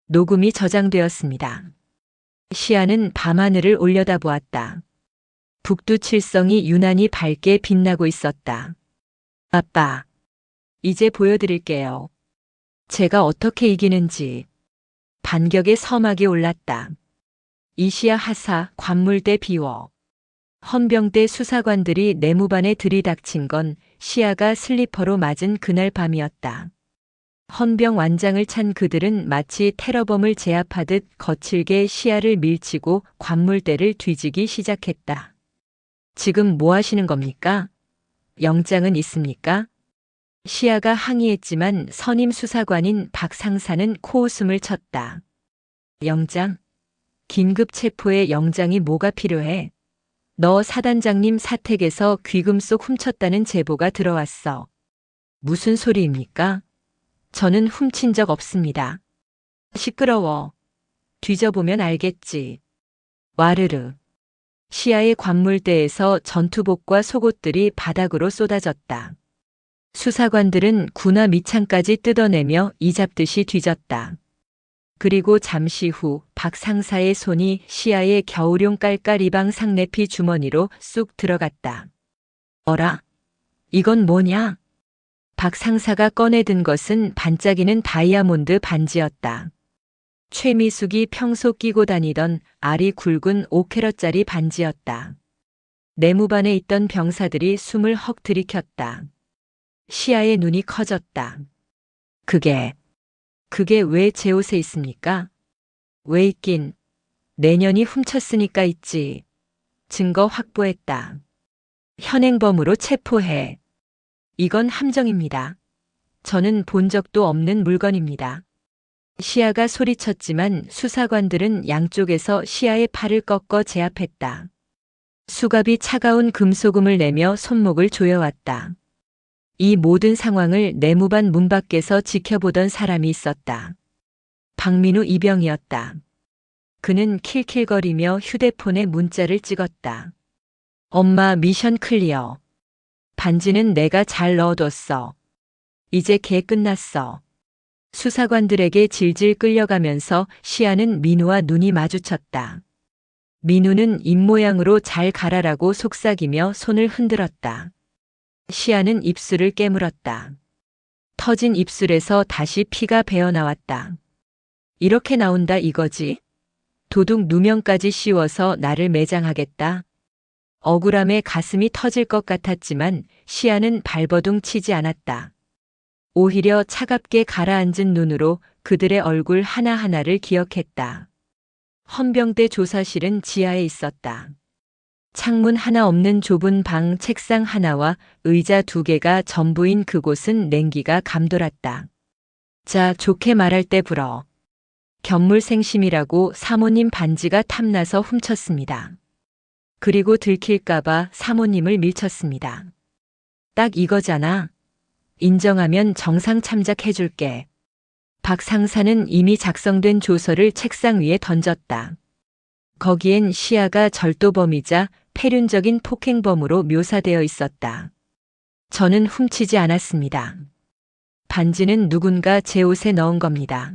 녹음이 저장되었습니다. 시아는 밤하늘을 올려다보았다. 북두칠성이 유난히 밝게 빛나고 있었다. 아빠, 이제 보여드릴게요. 제가 어떻게 이기는지. 반격의 서막이 올랐다. 이시야 하사 관물대 비워. 헌병대 수사관들이 내무반에 들이닥친 건 시아가 슬리퍼로 맞은 그날 밤이었다. 헌병 완장을 찬 그들은 마치 테러범을 제압하듯 거칠게 시아를 밀치고 관물대를 뒤지기 시작했다. 지금 뭐 하시는 겁니까? 영장은 있습니까? 시아가 항의했지만 선임 수사관인 박 상사는 코웃음을 쳤다. 영장? 긴급 체포에 영장이 뭐가 필요해? 너 사단장님 사택에서 귀금속 훔쳤다는 제보가 들어왔어. 무슨 소리입니까? 저는 훔친 적 없습니다. 시끄러워. 뒤져보면 알겠지. 와르르. 시아의 관물대에서 전투복과 속옷들이 바닥으로 쏟아졌다. 수사관들은 구나 밑창까지 뜯어내며 이잡듯이 뒤졌다. 그리고 잠시 후 박 상사의 손이 시아의 겨울용 깔깔 이방 상내피 주머니로 쑥 들어갔다. 어라? 이건 뭐냐? 박 상사가 꺼내든 것은 반짝이는 다이아몬드 반지였다. 최미숙이 평소 끼고 다니던 알이 굵은 5캐럿짜리 반지였다. 내무반에 있던 병사들이 숨을 헉 들이켰다. 시아의 눈이 커졌다. 그게 왜 제 옷에 있습니까? 왜 있긴? 내년이 훔쳤으니까 있지. 증거 확보했다. 현행범으로 체포해. 이건 함정입니다. 저는 본 적도 없는 물건입니다. 시아가 소리쳤지만 수사관들은 양쪽에서 시아의 팔을 꺾어 제압했다. 수갑이 차가운 금소금을 내며 손목을 조여왔다. 이 모든 상황을 내무반 문 밖에서 지켜보던 사람이 있었다. 박민우 이병이었다. 그는 킬킬거리며 휴대폰에 문자를 찍었다. 엄마 미션 클리어. 반지는 내가 잘 넣어뒀어. 이제 개 끝났어. 수사관들에게 질질 끌려가면서 시아는 민우와 눈이 마주쳤다. 민우는 입모양으로 잘 가라라고 속삭이며 손을 흔들었다. 시아는 입술을 깨물었다. 터진 입술에서 다시 피가 배어나왔다. 이렇게 나온다 이거지? 도둑 누명까지 씌워서 나를 매장하겠다. 억울함에 가슴이 터질 것 같았지만 시아는 발버둥 치지 않았다. 오히려 차갑게 가라앉은 눈으로 그들의 얼굴 하나하나를 기억했다. 헌병대 조사실은 지하에 있었다. 창문 하나 없는 좁은 방 책상 하나와 의자 2개가 전부인 그곳은 냉기가 감돌았다. 자, 좋게 말할 때 불어. 견물생심이라고 사모님 반지가 탐나서 훔쳤습니다. 그리고 들킬까봐 사모님을 밀쳤습니다. 딱 이거잖아. 인정하면 정상 참작해줄게. 박 상사는 이미 작성된 조서를 책상 위에 던졌다. 거기엔 시아가 절도범이자 폐륜적인 폭행범으로 묘사되어 있었다. 저는 훔치지 않았습니다. 반지는 누군가 제 옷에 넣은 겁니다.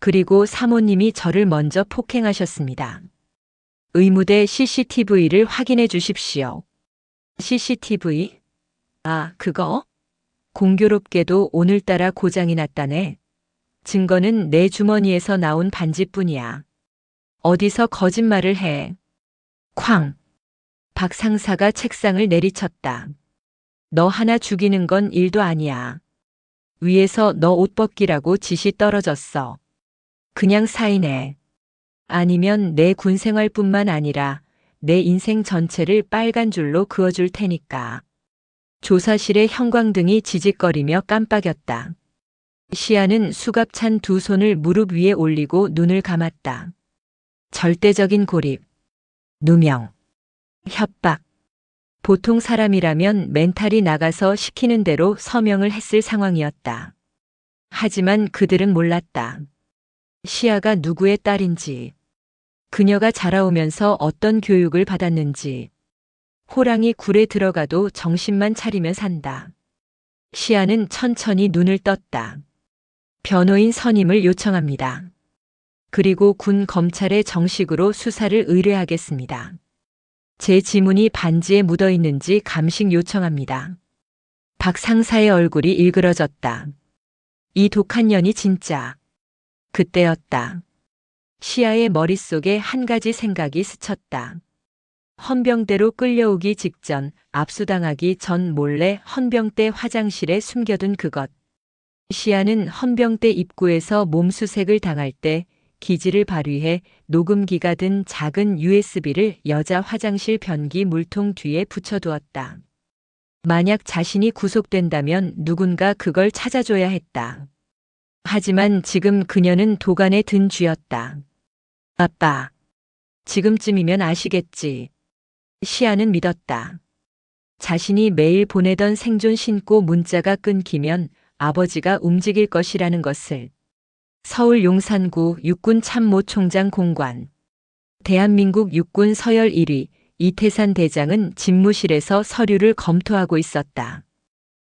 그리고 사모님이 저를 먼저 폭행하셨습니다. 의무대 CCTV를 확인해 주십시오. CCTV? 아, 그거? 공교롭게도 오늘따라 고장이 났다네. 증거는 내 주머니에서 나온 반지뿐이야. 어디서 거짓말을 해. 쾅. 박 상사가 책상을 내리쳤다. 너 하나 죽이는 건 일도 아니야. 위에서 너 옷 벗기라고 지시 떨어졌어. 그냥 사인해. 아니면 내 군생활뿐만 아니라 내 인생 전체를 빨간 줄로 그어줄 테니까. 조사실의 형광등이 지직거리며 깜빡였다. 시아는 수갑찬 2손을 무릎 위에 올리고 눈을 감았다. 절대적인 고립, 누명, 협박. 보통 사람이라면 멘탈이 나가서 시키는 대로 서명을 했을 상황이었다. 하지만 그들은 몰랐다. 시아가 누구의 딸인지, 그녀가 자라오면서 어떤 교육을 받았는지. 호랑이 굴에 들어가도 정신만 차리면 산다. 시아는 천천히 눈을 떴다. 변호인 선임을 요청합니다. 그리고 군 검찰에 정식으로 수사를 의뢰하겠습니다. 제 지문이 반지에 묻어 있는지 감식 요청합니다. 박 상사의 얼굴이 일그러졌다. 이 독한 년이 진짜. 그때였다. 시아의 머릿속에 한 가지 생각이 스쳤다. 헌병대로 끌려오기 직전, 압수당하기 전 몰래 헌병대 화장실에 숨겨둔 그것. 시아는 헌병대 입구에서 몸수색을 당할 때 기지를 발휘해 녹음기가 든 작은 USB를 여자 화장실 변기 물통 뒤에 붙여두었다. 만약 자신이 구속된다면 누군가 그걸 찾아줘야 했다. 하지만 지금 그녀는 도간에 든 쥐였다. 아빠, 지금쯤이면 아시겠지. 시아는 믿었다. 자신이 매일 보내던 생존 신고 문자가 끊기면 아버지가 움직일 것이라는 것을. 서울 용산구 육군참모총장 공관. 대한민국 육군 서열 1위 이태산 대장은 집무실에서 서류를 검토하고 있었다.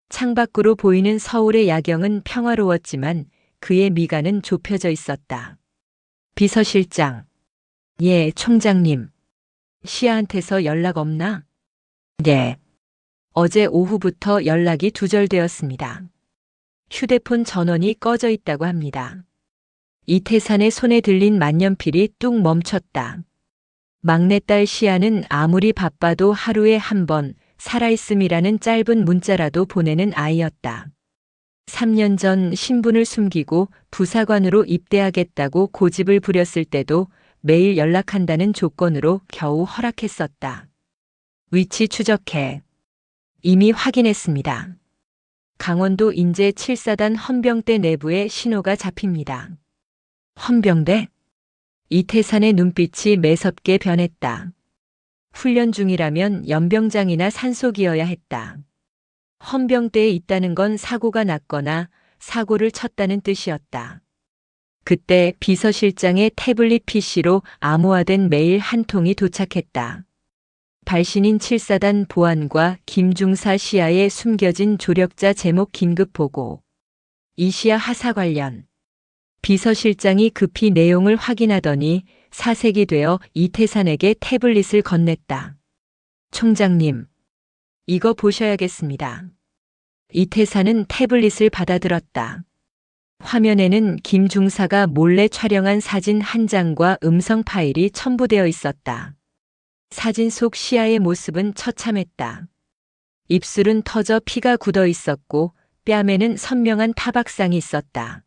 창밖으로 보이는 서울의 야경은 평화로웠지만 그의 미간은 좁혀져 있었다. 비서실장. 예, 총장님. 시아한테서 연락 없나? 네. 어제 오후부터 연락이 두절되었습니다. 휴대폰 전원이 꺼져 있다고 합니다. 이태산의 손에 들린 만년필이 뚝 멈췄다. 막내딸 시아는 아무리 바빠도 하루에 한 번 살아있음이라는 짧은 문자라도 보내는 아이였다. 3년 전 신분을 숨기고 부사관으로 입대하겠다고 고집을 부렸을 때도 매일 연락한다는 조건으로 겨우 허락했었다. 위치 추적해. 이미 확인했습니다. 강원도 인제 7사단 헌병대 내부에 신호가 잡힙니다. 헌병대? 이태산의 눈빛이 매섭게 변했다. 훈련 중이라면 연병장이나 산속이어야 했다. 헌병대에 있다는 건 사고가 났거나 사고를 쳤다는 뜻이었다. 그때 비서실장의 태블릿 PC로 암호화된 메일 한 통이 도착했다. 발신인 7사단 보안과 김중사 시아의 숨겨진 조력자 제목 긴급 보고. 이시아 하사 관련. 비서실장이 급히 내용을 확인하더니 사색이 되어 이태산에게 태블릿을 건넸다. 총장님, 이거 보셔야겠습니다. 이태산은 태블릿을 받아들었다. 화면에는 김 중사가 몰래 촬영한 사진 한 장과 음성 파일이 첨부되어 있었다. 사진 속 시아의 모습은 처참했다. 입술은 터져 피가 굳어 있었고 뺨에는 선명한 타박상이 있었다.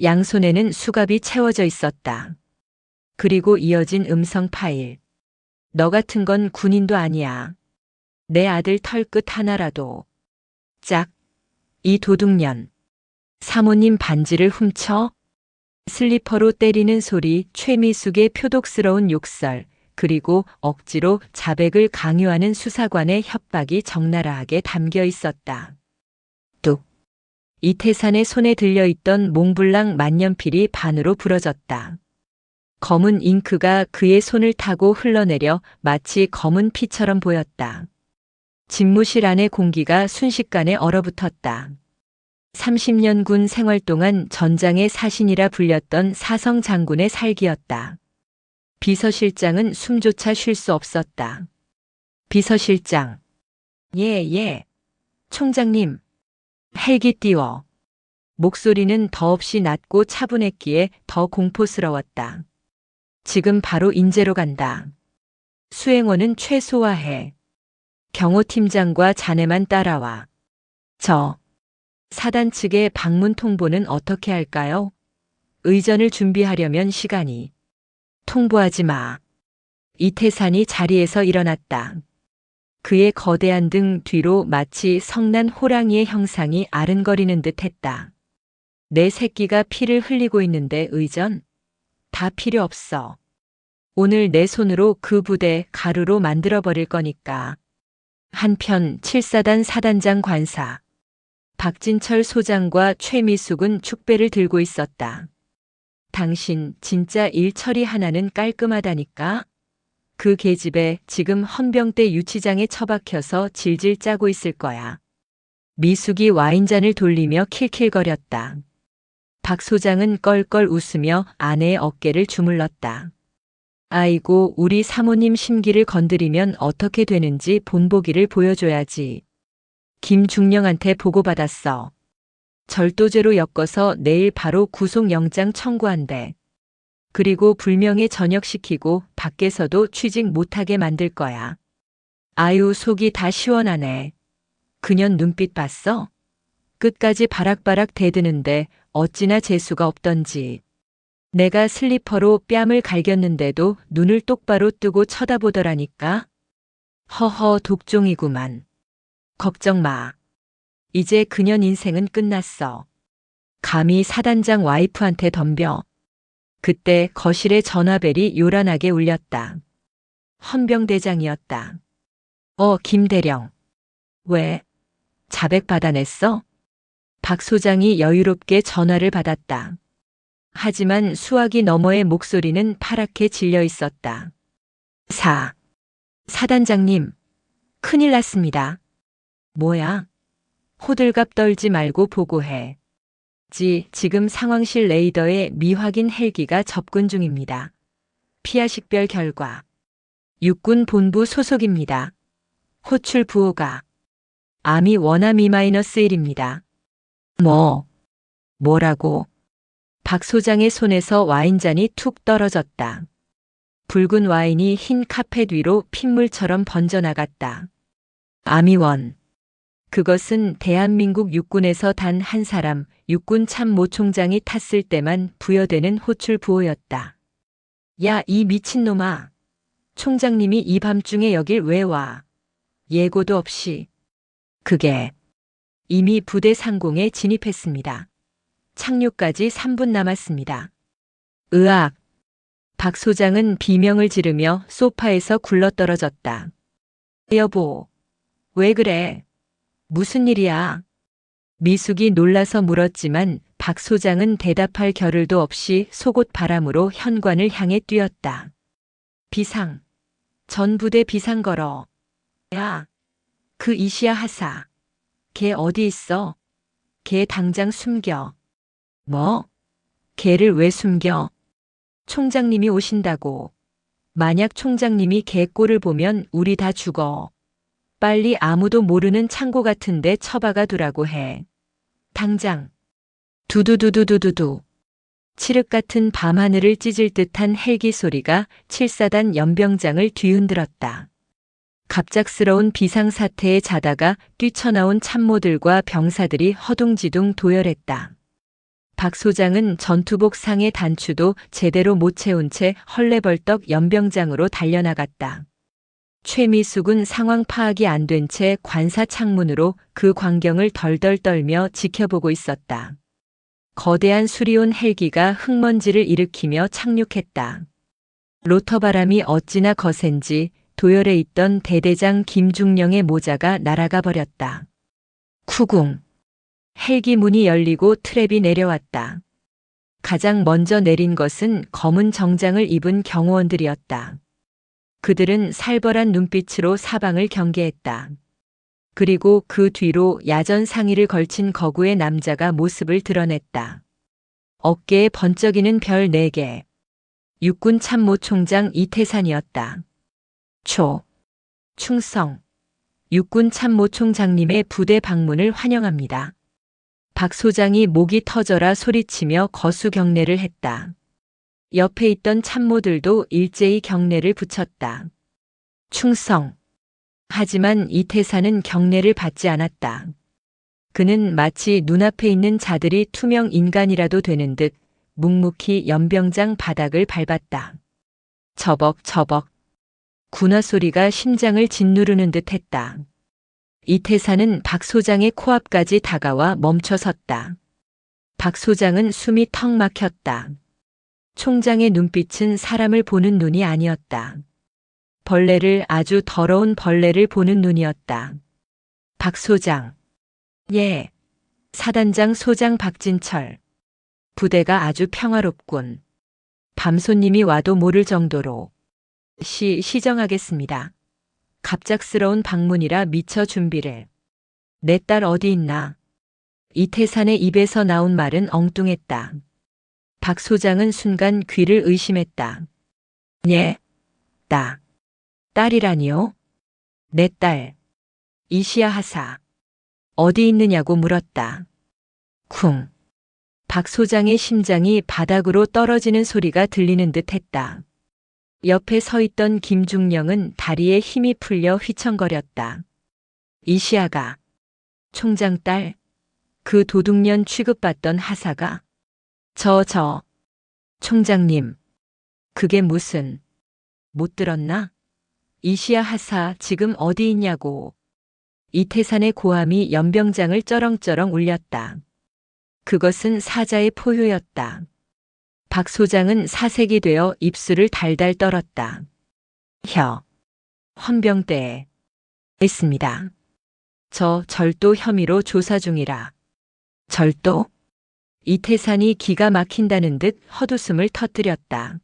양손에는 수갑이 채워져 있었다. 그리고 이어진 음성 파일. 너 같은 건 군인도 아니야. 내 아들 털끝 하나라도. 짝. 이 도둑년. 사모님 반지를 훔쳐? 슬리퍼로 때리는 소리, 최미숙의 표독스러운 욕설, 그리고 억지로 자백을 강요하는 수사관의 협박이 적나라하게 담겨 있었다. 뚝. 이태산의 손에 들려있던 몽블랑 만년필이 반으로 부러졌다. 검은 잉크가 그의 손을 타고 흘러내려 마치 검은 피처럼 보였다. 집무실 안의 공기가 순식간에 얼어붙었다. 30년 군 생활 동안 전장의 사신이라 불렸던 사성 장군의 살기였다. 비서실장은 숨조차 쉴 수 없었다. 비서실장. 예. 총장님. 헬기 띄워. 목소리는 더없이 낮고 차분했기에 더 공포스러웠다. 지금 바로 인제로 간다. 수행원은 최소화해. 경호팀장과 자네만 따라와. 사단 측의 방문 통보는 어떻게 할까요? 의전을 준비하려면 시간이. 통보하지 마. 이태산이 자리에서 일어났다. 그의 거대한 등 뒤로 마치 성난 호랑이의 형상이 아른거리는 듯 했다. 내 새끼가 피를 흘리고 있는데 의전? 다 필요 없어. 오늘 내 손으로 그 부대 가루로 만들어버릴 거니까. 한편 7사단 사단장 관사. 박진철 소장과 최미숙은 축배를 들고 있었다. 당신 진짜 일 처리 하나는 깔끔하다니까? 그 계집애 지금 헌병대 유치장에 처박혀서 질질 짜고 있을 거야. 미숙이 와인잔을 돌리며 킬킬거렸다. 박 소장은 껄껄 웃으며 아내의 어깨를 주물렀다. 아이고, 우리 사모님 심기를 건드리면 어떻게 되는지 본보기를 보여줘야지. 김중령한테 보고받았어. 절도죄로 엮어서 내일 바로 구속영장 청구한대. 그리고 불명예 전역시키고 밖에서도 취직 못하게 만들 거야. 아유, 속이 다 시원하네. 그년 눈빛 봤어? 끝까지 바락바락 대드는데 어찌나 재수가 없던지. 내가 슬리퍼로 뺨을 갈겼는데도 눈을 똑바로 뜨고 쳐다보더라니까. 허허, 독종이구만. 걱정 마. 이제 그년 인생은 끝났어. 감히 사단장 와이프한테 덤벼. 그때 거실의 전화벨이 요란하게 울렸다. 헌병대장이었다. 김대령. 왜? 자백 받아냈어? 박 소장이 여유롭게 전화를 받았다. 하지만 수화기 너머의 목소리는 파랗게 질려 있었다. 사단장님, 큰일 났습니다. 뭐야? 호들갑 떨지 말고 보고해. 지금 상황실 레이더에 미확인 헬기가 접근 중입니다. 피하 식별 결과. 육군 본부 소속입니다. 호출 부호가 암이 원암 2-1입니다. 뭐라고? 박 소장의 손에서 와인잔이 툭 떨어졌다. 붉은 와인이 흰 카펫 위로 핏물처럼 번져나갔다. 암이원. 그것은 대한민국 육군에서 단 한 사람, 육군 참모 총장이 탔을 때만 부여되는 호출 부호였다. 야, 이 미친놈아. 총장님이 이 밤중에 여길 왜 와? 예고도 없이. 그게 이미 부대 상공에 진입했습니다. 착륙까지 3분 남았습니다. 으악. 박 소장은 비명을 지르며 소파에서 굴러떨어졌다. 여보, 왜 그래? 무슨 일이야? 미숙이 놀라서 물었지만 박 소장은 대답할 겨를도 없이 속옷 바람으로 현관을 향해 뛰었다. 비상. 전 부대 비상 걸어. 야, 그 이시야 하사. 걔 어디 있어? 걔 당장 숨겨. 뭐? 걔를 왜 숨겨? 총장님이 오신다고. 만약 총장님이 걔 꼴을 보면 우리 다 죽어. 빨리 아무도 모르는 창고 같은데 처박아 두라고 해. 당장. 두두두두두두두. 칠흑 같은 밤하늘을 찢을 듯한 헬기 소리가 7사단 연병장을 뒤흔들었다. 갑작스러운 비상사태에 자다가 뛰쳐나온 참모들과 병사들이 허둥지둥 도열했다. 박 소장은 전투복 상의 단추도 제대로 못 채운 채 헐레벌떡 연병장으로 달려나갔다. 최미숙은 상황 파악이 안 된 채 관사 창문으로 그 광경을 덜덜 떨며 지켜보고 있었다. 거대한 수리온 헬기가 흙먼지를 일으키며 착륙했다. 로터바람이 어찌나 거센지 도열에 있던 대대장 김중령의 모자가 날아가 버렸다. 쿠궁. 헬기 문이 열리고 트랩이 내려왔다. 가장 먼저 내린 것은 검은 정장을 입은 경호원들이었다. 그들은 살벌한 눈빛으로 사방을 경계했다. 그리고 그 뒤로 야전 상의를 걸친 거구의 남자가 모습을 드러냈다. 어깨에 번쩍이는 별 4개. 육군 참모총장 이태산이었다. 충성. 육군 참모총장님의 부대 방문을 환영합니다. 박 소장이 목이 터져라 소리치며 거수 경례를 했다. 옆에 있던 참모들도 일제히 경례를 붙였다. 충성. 하지만 이태산은 경례를 받지 않았다. 그는 마치 눈앞에 있는 자들이 투명 인간이라도 되는 듯 묵묵히 연병장 바닥을 밟았다. 저벅저벅. 군화 소리가 심장을 짓누르는 듯 했다. 이태산은 박 소장의 코앞까지 다가와 멈춰섰다. 박 소장은 숨이 턱 막혔다. 총장의 눈빛은 사람을 보는 눈이 아니었다. 벌레를, 아주 더러운 벌레를 보는 눈이었다. 박 소장. 예. 사단장 소장 박진철. 부대가 아주 평화롭군. 밤손님이 와도 모를 정도로. 시정하겠습니다. 갑작스러운 방문이라 미처 준비를. 내 딸 어디 있나? 이태산의 입에서 나온 말은 엉뚱했다. 박 소장은 순간 귀를 의심했다. 예. 딸이라니요? 내 딸. 이시야 하사. 어디 있느냐고 물었다. 쿵. 박 소장의 심장이 바닥으로 떨어지는 소리가 들리는 듯 했다. 옆에 서 있던 김중령은 다리에 힘이 풀려 휘청거렸다. 이시아가. 총장 딸. 그 도둑년 취급받던 하사가. 총장님. 그게 무슨. 못 들었나? 이시야 하사 지금 어디 있냐고. 이태산의 고함이 연병장을 쩌렁쩌렁 울렸다. 그것은 사자의 포효였다. 박 소장은 사색이 되어 입술을 달달 떨었다. 헌병대에 있습니다. 저 절도 혐의로 조사 중이라. 절도? 이태산이 기가 막힌다는 듯 헛웃음을 터뜨렸다.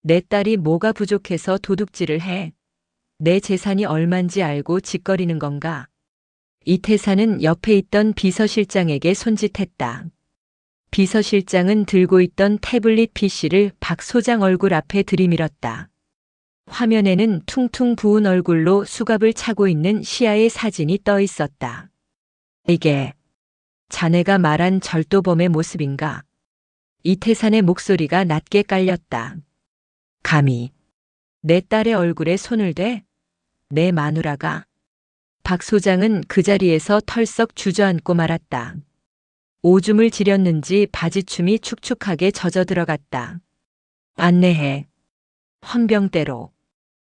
내 딸이 뭐가 부족해서 도둑질을 해? 내 재산이 얼만지 알고 짓거리는 건가? 이태산은 옆에 있던 비서실장에게 손짓했다. 비서실장은 들고 있던 태블릿 PC를 박 소장 얼굴 앞에 들이밀었다. 화면에는 퉁퉁 부은 얼굴로 수갑을 차고 있는 시아의 사진이 떠 있었다. 이게 자네가 말한 절도범의 모습인가? 이태산의 목소리가 낮게 깔렸다. 감히 내 딸의 얼굴에 손을 대? 내 마누라가. 박 소장은 그 자리에서 털썩 주저앉고 말았다. 오줌을 지렸는지 바지춤이 축축하게 젖어 들어갔다. 안내해. 헌병대로.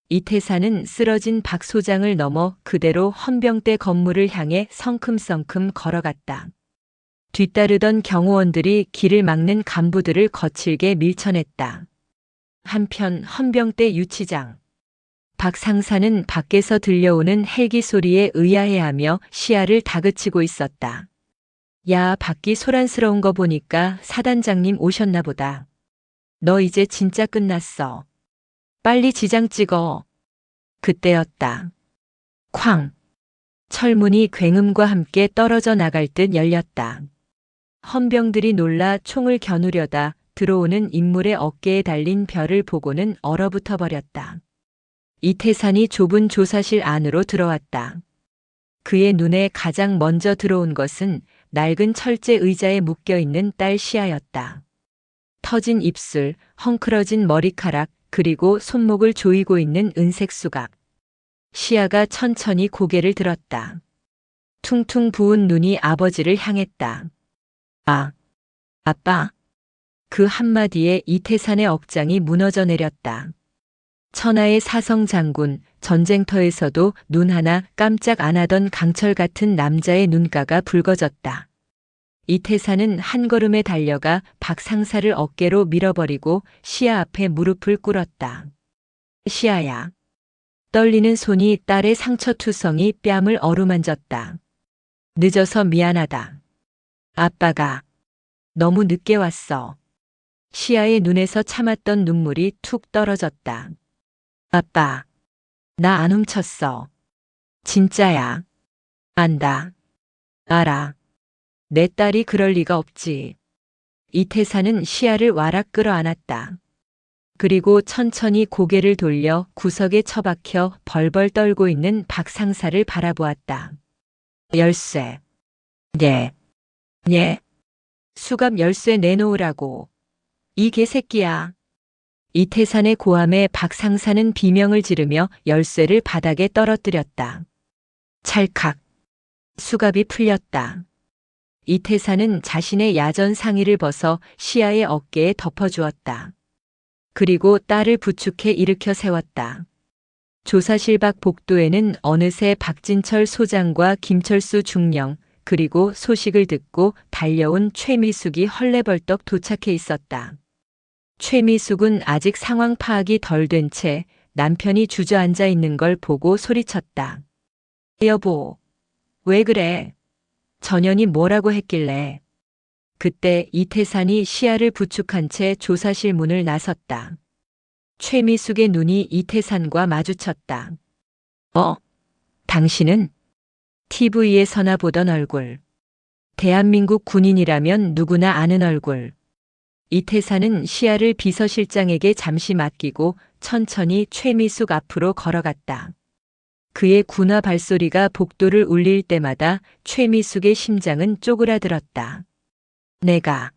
이태산은 쓰러진 박 소장을 넘어 그대로 헌병대 건물을 향해 성큼성큼 걸어갔다. 뒤따르던 경호원들이 길을 막는 간부들을 거칠게 밀쳐냈다. 한편 헌병대 유치장. 박 상사는 밖에서 들려오는 헬기 소리에 의아해하며 시야를 다그치고 있었다. 야, 밖이 소란스러운 거 보니까 사단장님 오셨나 보다. 너 이제 진짜 끝났어. 빨리 지장 찍어. 그때였다. 쾅. 철문이 굉음과 함께 떨어져 나갈 듯 열렸다. 헌병들이 놀라 총을 겨누려다 들어오는 인물의 어깨에 달린 별을 보고는 얼어붙어 버렸다. 이태산이 좁은 조사실 안으로 들어왔다. 그의 눈에 가장 먼저 들어온 것은 낡은 철제 의자에 묶여있는 딸 시아였다. 터진 입술, 헝클어진 머리카락, 그리고 손목을 조이고 있는 은색 수갑. 시아가 천천히 고개를 들었다. 퉁퉁 부은 눈이 아버지를 향했다. 아, 아빠. 그 한마디에 이태산의 억장이 무너져 내렸다. 천하의 사성 장군, 전쟁터에서도 눈 하나 깜짝 안 하던 강철 같은 남자의 눈가가 붉어졌다. 이태산은 한 걸음에 달려가 박 상사를 어깨로 밀어버리고 시아 앞에 무릎을 꿇었다. 시아야. 떨리는 손이 딸의 상처투성이 뺨을 어루만졌다. 늦어서 미안하다. 아빠가 너무 늦게 왔어. 시아의 눈에서 참았던 눈물이 툭 떨어졌다. 아빠, 나 안 훔쳤어. 진짜야. 안다. 알아. 내 딸이 그럴 리가 없지. 이태산은 시아를 와락 끌어안았다. 그리고 천천히 고개를 돌려 구석에 처박혀 벌벌 떨고 있는 박 상사를 바라보았다. 열쇠. 예. 예. 수갑 열쇠 내놓으라고. 이 개새끼야. 이태산의 고함에 박 상사는 비명을 지르며 열쇠를 바닥에 떨어뜨렸다. 찰칵. 수갑이 풀렸다. 이태산은 자신의 야전 상의를 벗어 시아의 어깨에 덮어주었다. 그리고 딸을 부축해 일으켜 세웠다. 조사실 밖 복도에는 어느새 박진철 소장과 김철수 중령, 그리고 소식을 듣고 달려온 최미숙이 헐레벌떡 도착해 있었다. 최미숙은 아직 상황 파악이 덜 된 채 남편이 주저앉아 있는 걸 보고 소리쳤다. 여보, 왜 그래? 전현이 뭐라고 했길래? 그때 이태산이 시야를 부축한 채 조사실 문을 나섰다. 최미숙의 눈이 이태산과 마주쳤다. 당신은? TV에서나 보던 얼굴. 대한민국 군인이라면 누구나 아는 얼굴. 이태산은 시야를 비서실장에게 잠시 맡기고 천천히 최미숙 앞으로 걸어갔다. 그의 군화 발소리가 복도를 울릴 때마다 최미숙의 심장은 쪼그라들었다. 내가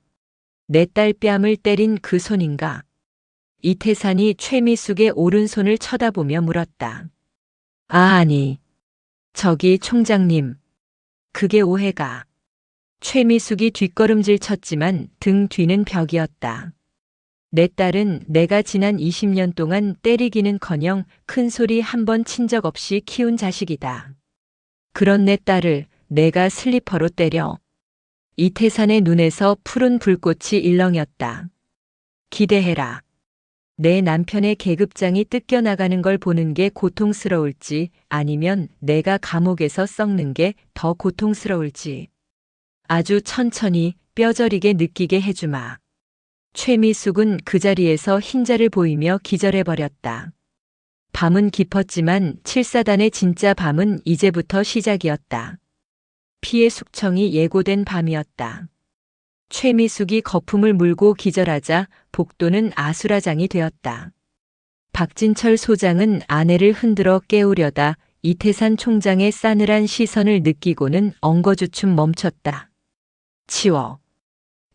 내 딸 뺨을 때린 그 손인가? 이태산이 최미숙의 오른손을 쳐다보며 물었다. 아니, 저기 총장님, 그게 오해가. 최미숙이 뒷걸음질 쳤지만 등 뒤는 벽이었다. 내 딸은 내가 지난 20년 동안 때리기는커녕 큰 소리 한 번 친 적 없이 키운 자식이다. 그런 내 딸을 내가 슬리퍼로 때려. 이태산의 눈에서 푸른 불꽃이 일렁였다. 기대해라. 내 남편의 계급장이 뜯겨나가는 걸 보는 게 고통스러울지 아니면 내가 감옥에서 썩는 게 더 고통스러울지. 아주 천천히 뼈저리게 느끼게 해주마. 최미숙은 그 자리에서 흰자를 보이며 기절해버렸다. 밤은 깊었지만 7사단의 진짜 밤은 이제부터 시작이었다. 피해 숙청이 예고된 밤이었다. 최미숙이 거품을 물고 기절하자 복도는 아수라장이 되었다. 박진철 소장은 아내를 흔들어 깨우려다 이태산 총장의 싸늘한 시선을 느끼고는 엉거주춤 멈췄다. 치워.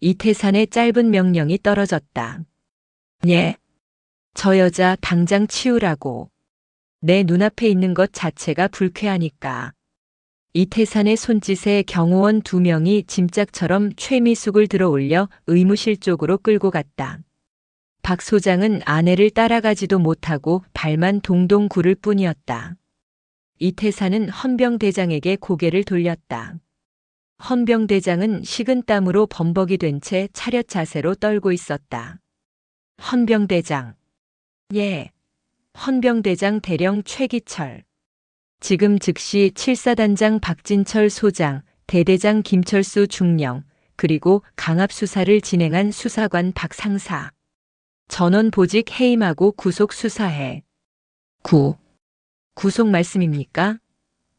이태산의 짧은 명령이 떨어졌다. 예. 저 여자 당장 치우라고. 내 눈앞에 있는 것 자체가 불쾌하니까. 이태산의 손짓에 경호원 2명이 짐짝처럼 최미숙을 들어 올려 의무실 쪽으로 끌고 갔다. 박 소장은 아내를 따라가지도 못하고 발만 동동 구를 뿐이었다. 이태산은 헌병대장에게 고개를 돌렸다. 헌병대장은 식은땀으로 범벅이 된 채 차렷 자세로 떨고 있었다. 헌병대장. 예. 헌병대장 대령 최기철. 지금 즉시 7사단장 박진철 소장, 대대장 김철수 중령, 그리고 강압수사를 진행한 수사관 박 상사. 전원 보직 해임하고 구속 수사해. 구속 말씀입니까?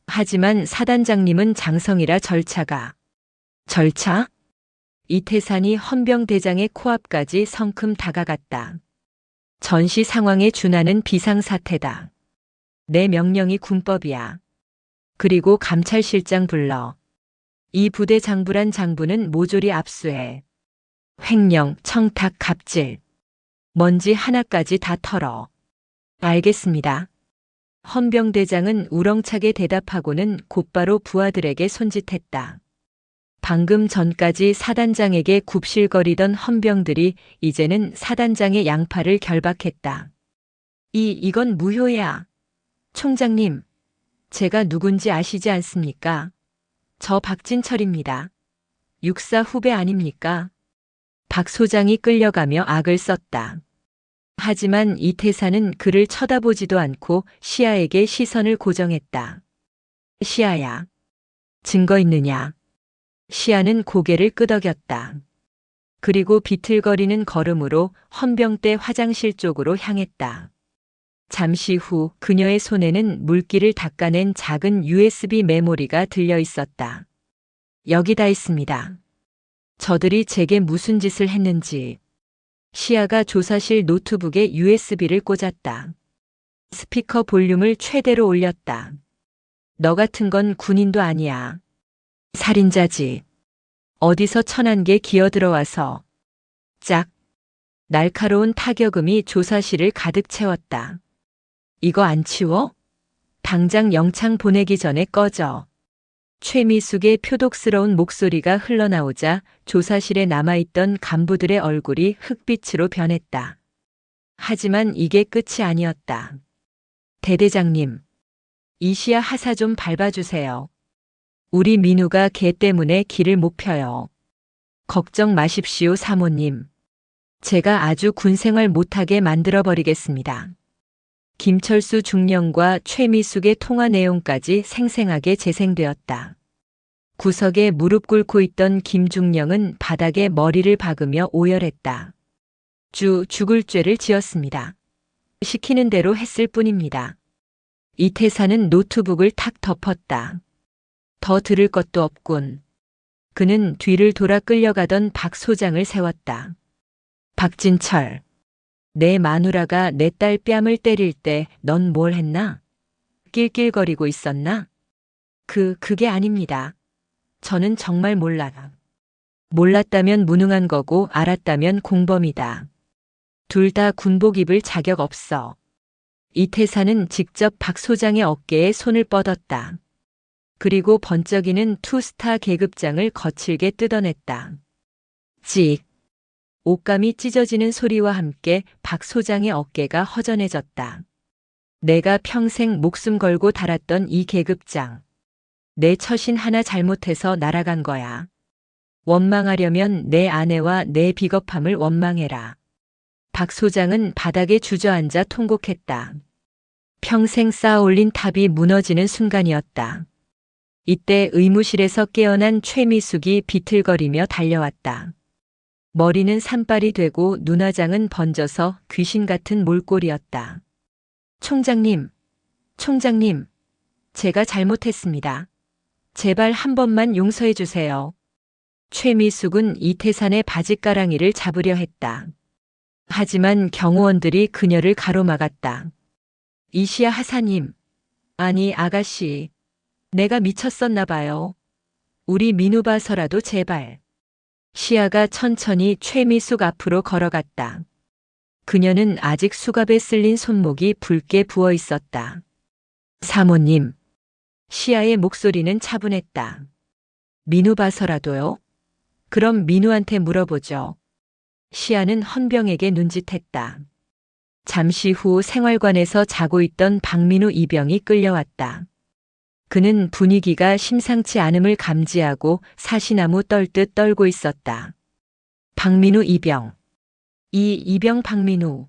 하지만 사단장님은 장성이라 절차가. 절차? 이태산이 헌병대장의 코앞까지 성큼 다가갔다. 전시 상황에 준하는 비상사태다. 내 명령이 군법이야. 그리고 감찰실장 불러. 이 부대 장부란 장부는 모조리 압수해. 횡령, 청탁, 갑질. 먼지 하나까지 다 털어. 알겠습니다. 헌병대장은 우렁차게 대답하고는 곧바로 부하들에게 손짓했다. 방금 전까지 사단장에게 굽실거리던 헌병들이 이제는 사단장의 양팔을 결박했다. 이건 무효야. 총장님, 제가 누군지 아시지 않습니까? 저 박진철입니다. 육사 후배 아닙니까? 박 소장이 끌려가며 악을 썼다. 하지만 이태산은 그를 쳐다보지도 않고 시아에게 시선을 고정했다. 시아야, 증거 있느냐? 시아는 고개를 끄덕였다. 그리고 비틀거리는 걸음으로 헌병대 화장실 쪽으로 향했다. 잠시 후 그녀의 손에는 물기를 닦아낸 작은 USB 메모리가 들려 있었다. 여기다 있습니다. 저들이 제게 무슨 짓을 했는지. 시아가 조사실 노트북에 USB를 꽂았다. 스피커 볼륨을 최대로 올렸다. 너 같은 건 군인도 아니야. 살인자지. 어디서 1001개 기어들어와서. 짝. 날카로운 타격음이 조사실을 가득 채웠다. 이거 안 치워? 당장 영창 보내기 전에 꺼져. 최미숙의 표독스러운 목소리가 흘러나오자 조사실에 남아있던 간부들의 얼굴이 흑빛으로 변했다. 하지만 이게 끝이 아니었다. 대대장님, 이시야 하사 좀 밟아주세요. 우리 민우가 걔 때문에 길을 못 펴요. 걱정 마십시오, 사모님. 제가 아주 군생활 못하게 만들어버리겠습니다. 김철수 중령과 최미숙의 통화 내용까지 생생하게 재생되었다. 구석에 무릎 꿇고 있던 김중령은 바닥에 머리를 박으며 오열했다. 죽을 죄를 지었습니다. 시키는 대로 했을 뿐입니다. 이태사는 노트북을 탁 덮었다. 더 들을 것도 없군. 그는 뒤를 돌아 끌려가던 박 소장을 세웠다. 박진철. 내 마누라가 내 딸 뺨을 때릴 때 넌 뭘 했나? 낄낄거리고 있었나? 그게 아닙니다. 저는 정말 몰라. 몰랐다면 무능한 거고 알았다면 공범이다. 둘 다 군복 입을 자격 없어. 이태사는 직접 박 소장의 어깨에 손을 뻗었다. 그리고 번쩍이는 투스타 계급장을 거칠게 뜯어냈다. 찍. 옷감이 찢어지는 소리와 함께 박 소장의 어깨가 허전해졌다. 내가 평생 목숨 걸고 달았던 이 계급장. 내 처신 하나 잘못해서 날아간 거야. 원망하려면 내 아내와 내 비겁함을 원망해라. 박 소장은 바닥에 주저앉아 통곡했다. 평생 쌓아올린 탑이 무너지는 순간이었다. 이때 의무실에서 깨어난 최미숙이 비틀거리며 달려왔다. 머리는 산발이 되고 눈화장은 번져서 귀신 같은 몰골이었다. 총장님, 제가 잘못했습니다. 제발 한 번만 용서해 주세요. 최미숙은 이태산의 바짓가랑이를 잡으려 했다. 하지만 경호원들이 그녀를 가로막았다. 이시야 하사님, 아니 아가씨, 내가 미쳤었나 봐요. 우리 민우 봐서라도 제발. 시아가 천천히 최미숙 앞으로 걸어갔다. 그녀는 아직 수갑에 쓸린 손목이 붉게 부어 있었다. 사모님. 시아의 목소리는 차분했다. 민우 봐서라도요? 그럼 민우한테 물어보죠. 시아는 헌병에게 눈짓했다. 잠시 후 생활관에서 자고 있던 박민우 이병이 끌려왔다. 그는 분위기가 심상치 않음을 감지하고 사시나무 떨듯 떨고 있었다. 박민우 이병. 이병 박민우.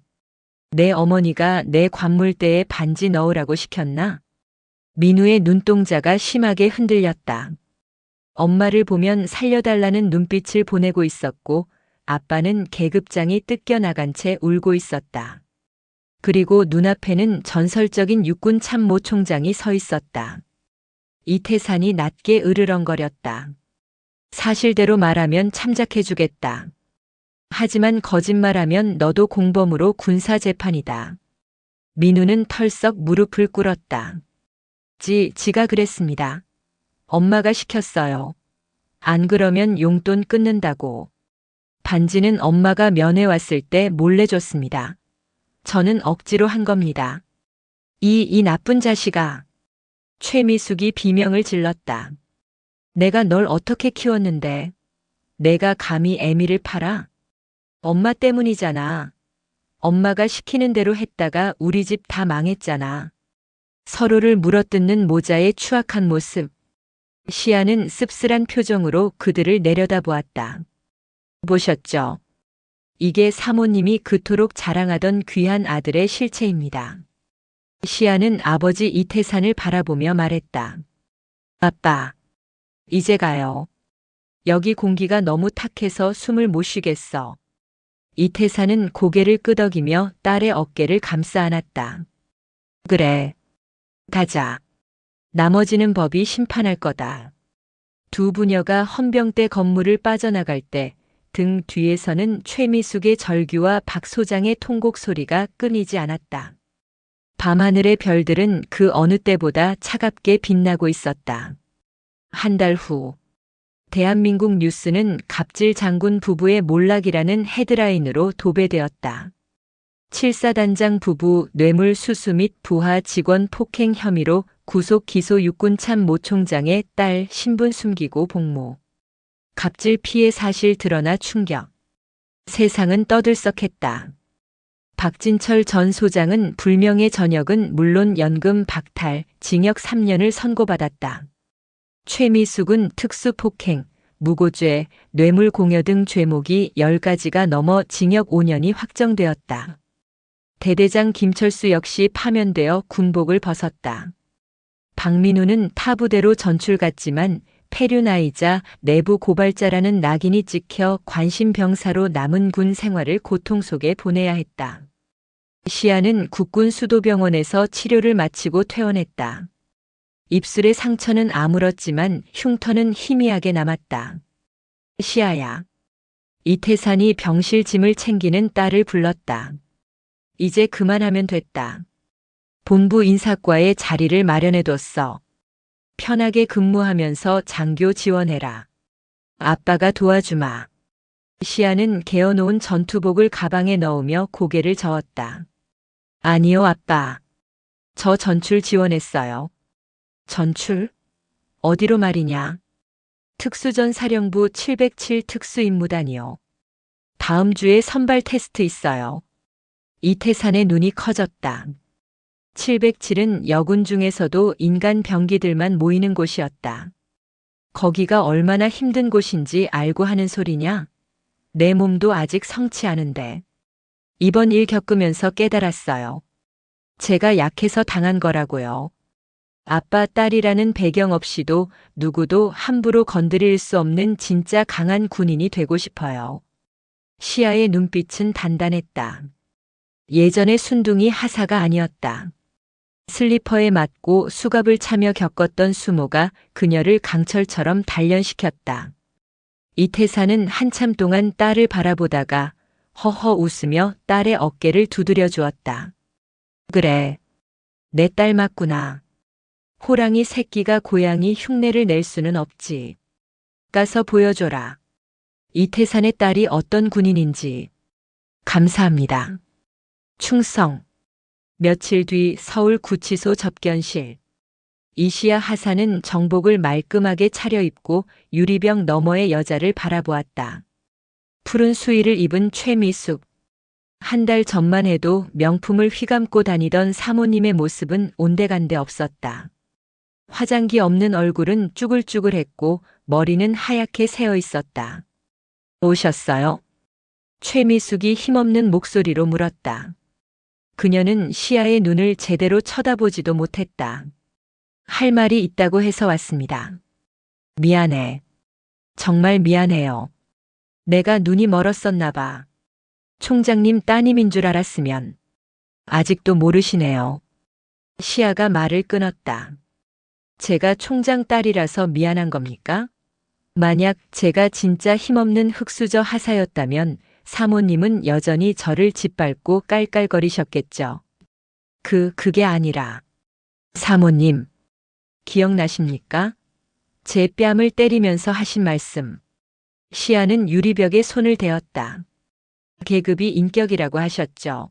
내 어머니가 내 관물대에 반지 넣으라고 시켰나? 민우의 눈동자가 심하게 흔들렸다. 엄마를 보면 살려달라는 눈빛을 보내고 있었고 아빠는 계급장이 뜯겨나간 채 울고 있었다. 그리고 눈앞에는 전설적인 육군 참모 총장이 서 있었다. 이태산이 낮게 으르렁거렸다. 사실대로 말하면 참작해주겠다. 하지만 거짓말하면 너도 공범으로 군사재판이다. 민우는 털썩 무릎을 꿇었다. 지가 그랬습니다. 엄마가 시켰어요. 안 그러면 용돈 끊는다고. 반지는 엄마가 면회 왔을 때 몰래 줬습니다. 저는 억지로 한 겁니다. 이 나쁜 자식아. 최미숙이 비명을 질렀다. 내가 널 어떻게 키웠는데. 내가 감히 애미를 팔아? 엄마 때문이잖아. 엄마가 시키는 대로 했다가 우리 집 다 망했잖아. 서로를 물어뜯는 모자의 추악한 모습. 시아는 씁쓸한 표정으로 그들을 내려다보았다. 보셨죠? 이게 사모님이 그토록 자랑하던 귀한 아들의 실체입니다. 시아는 아버지 이태산을 바라보며 말했다. 아빠, 이제 가요. 여기 공기가 너무 탁해서 숨을 못 쉬겠어. 이태산은 고개를 끄덕이며 딸의 어깨를 감싸 안았다. 그래. 가자. 나머지는 법이 심판할 거다. 두 부녀가 헌병대 건물을 빠져나갈 때 등 뒤에서는 최미숙의 절규와 박 소장의 통곡 소리가 끊이지 않았다. 밤하늘의 별들은 그 어느 때보다 차갑게 빛나고 있었다. 한 달 후, 대한민국 뉴스는 갑질 장군 부부의 몰락이라는 헤드라인으로 도배되었다. 7사단장 부부 뇌물 수수 및 부하 직원 폭행 혐의로 구속 기소 육군 참모 총장의 딸 신분 숨기고 복무. 갑질 피해 사실 드러나 충격. 세상은 떠들썩했다. 박진철 전 소장은 불명예 전역은 물론 연금 박탈, 징역 3년을 선고받았다. 최미숙은 특수폭행, 무고죄, 뇌물공여 등 죄목이 10가지가 넘어 징역 5년이 확정되었다. 대대장 김철수 역시 파면되어 군복을 벗었다. 박민우는 타부대로 전출갔지만 폐륜아이자 내부 고발자라는 낙인이 찍혀 관심병사로 남은 군 생활을 고통 속에 보내야 했다. 시아는 국군 수도병원에서 치료를 마치고 퇴원했다. 입술의 상처는 아물었지만 흉터는 희미하게 남았다. 시아야. 이태산이 병실 짐을 챙기는 딸을 불렀다. 이제 그만하면 됐다. 본부 인사과에 자리를 마련해뒀어. 편하게 근무하면서 장교 지원해라. 아빠가 도와주마. 시아는 개어놓은 전투복을 가방에 넣으며 고개를 저었다. 아니요, 아빠. 저 전출 지원했어요. 전출? 어디로 말이냐? 특수전 사령부 707 특수임무단이요. 다음 주에 선발 테스트 있어요. 이태산의 눈이 커졌다. 707은 여군 중에서도 인간 병기들만 모이는 곳이었다. 거기가 얼마나 힘든 곳인지 알고 하는 소리냐? 내 몸도 아직 성치 않은데. 이번 일 겪으면서 깨달았어요. 제가 약해서 당한 거라고요. 아빠, 딸이라는 배경 없이도 누구도 함부로 건드릴 수 없는 진짜 강한 군인이 되고 싶어요. 시아의 눈빛은 단단했다. 예전의 순둥이 하사가 아니었다. 슬리퍼에 맞고 수갑을 차며 겪었던 수모가 그녀를 강철처럼 단련시켰다. 이태사는 한참 동안 딸을 바라보다가 허허 웃으며 딸의 어깨를 두드려 주었다. 그래, 내 딸 맞구나. 호랑이 새끼가 고양이 흉내를 낼 수는 없지. 가서 보여줘라. 이태산의 딸이 어떤 군인인지. 감사합니다. 충성. 며칠 뒤 서울 구치소 접견실. 이시야 하사는 정복을 말끔하게 차려입고 유리병 너머의 여자를 바라보았다. 푸른 수의를 입은 최미숙. 한 달 전만 해도 명품을 휘감고 다니던 사모님의 모습은 온데간데 없었다. 화장기 없는 얼굴은 쭈글쭈글했고 머리는 하얗게 새어 있었다. 오셨어요? 최미숙이 힘없는 목소리로 물었다. 그녀는 시아의 눈을 제대로 쳐다보지도 못했다. 할 말이 있다고 해서 왔습니다. 미안해. 정말 미안해요. 내가 눈이 멀었었나 봐. 총장님 따님인 줄 알았으면. 아직도 모르시네요. 시아가 말을 끊었다. 제가 총장 딸이라서 미안한 겁니까? 만약 제가 진짜 힘없는 흙수저 하사였다면 사모님은 여전히 저를 짓밟고 깔깔거리셨겠죠. 그게 아니라. 사모님, 기억나십니까? 제 뺨을 때리면서 하신 말씀. 시아는 유리벽에 손을 대었다. 계급이 인격이라고 하셨죠.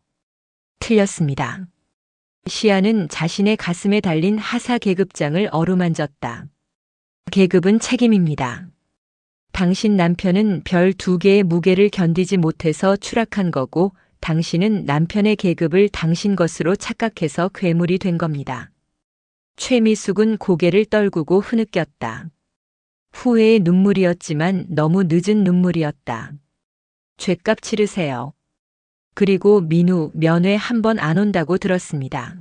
틀렸습니다. 시아는 자신의 가슴에 달린 하사 계급장을 어루만졌다. 계급은 책임입니다. 당신 남편은 별 2개의 무게를 견디지 못해서 추락한 거고 당신은 남편의 계급을 당신 것으로 착각해서 괴물이 된 겁니다. 최미숙은 고개를 떨구고 흐느꼈다. 후회의 눈물이었지만 너무 늦은 눈물이었다. 죗값 치르세요. 그리고 민우 면회 한 번 안 온다고 들었습니다.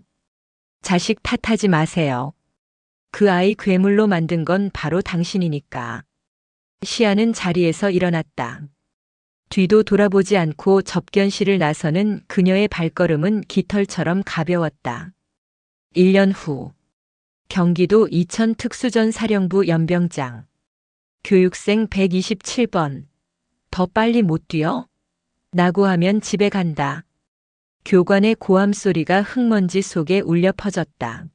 자식 탓하지 마세요. 그 아이 괴물로 만든 건 바로 당신이니까. 시아는 자리에서 일어났다. 뒤도 돌아보지 않고 접견실을 나서는 그녀의 발걸음은 깃털처럼 가벼웠다. 1년 후 경기도 이천 특수전사령부 연병장. 교육생 127번. 더 빨리 못 뛰어? 나고하면 집에 간다. 교관의 고함 소리가 흙먼지 속에 울려 퍼졌다.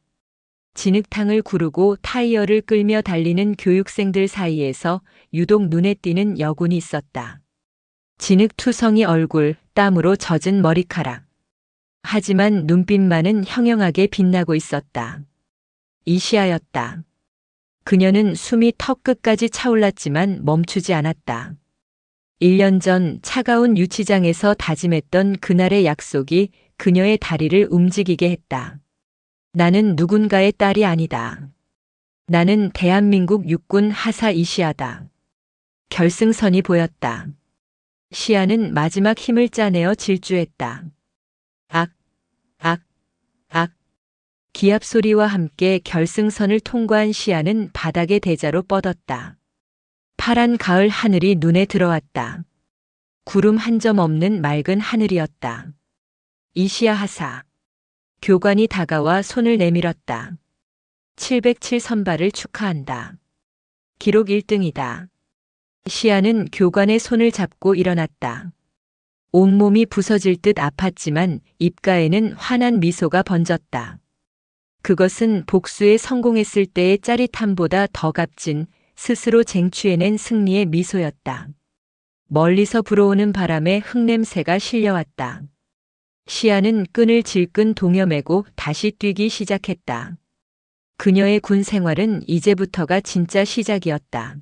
진흙탕을 구르고 타이어를 끌며 달리는 교육생들 사이에서 유독 눈에 띄는 여군이 있었다. 진흙투성이 얼굴, 땀으로 젖은 머리카락. 하지만 눈빛만은 형형하게 빛나고 있었다. 이시아였다. 그녀는 숨이 턱끝까지 차올랐지만 멈추지 않았다. 1년 전 차가운 유치장에서 다짐했던 그날의 약속이 그녀의 다리를 움직이게 했다. 나는 누군가의 딸이 아니다. 나는 대한민국 육군 하사 이시아다. 결승선이 보였다. 시아는 마지막 힘을 짜내어 질주했다. 악, 악, 악. 기합 소리와 함께 결승선을 통과한 시아는 바닥의 대자로 뻗었다. 파란 가을 하늘이 눈에 들어왔다. 구름 한 점 없는 맑은 하늘이었다. 이시아 하사. 교관이 다가와 손을 내밀었다. 707 선발을 축하한다. 기록 1등이다. 시아는 교관의 손을 잡고 일어났다. 온몸이 부서질 듯 아팠지만 입가에는 환한 미소가 번졌다. 그것은 복수에 성공했을 때의 짜릿함보다 더 값진 스스로 쟁취해낸 승리의 미소였다. 멀리서 불어오는 바람에 흙냄새가 실려왔다. 시아는 끈을 질끈 동여매고 다시 뛰기 시작했다. 그녀의 군 생활은 이제부터가 진짜 시작이었다.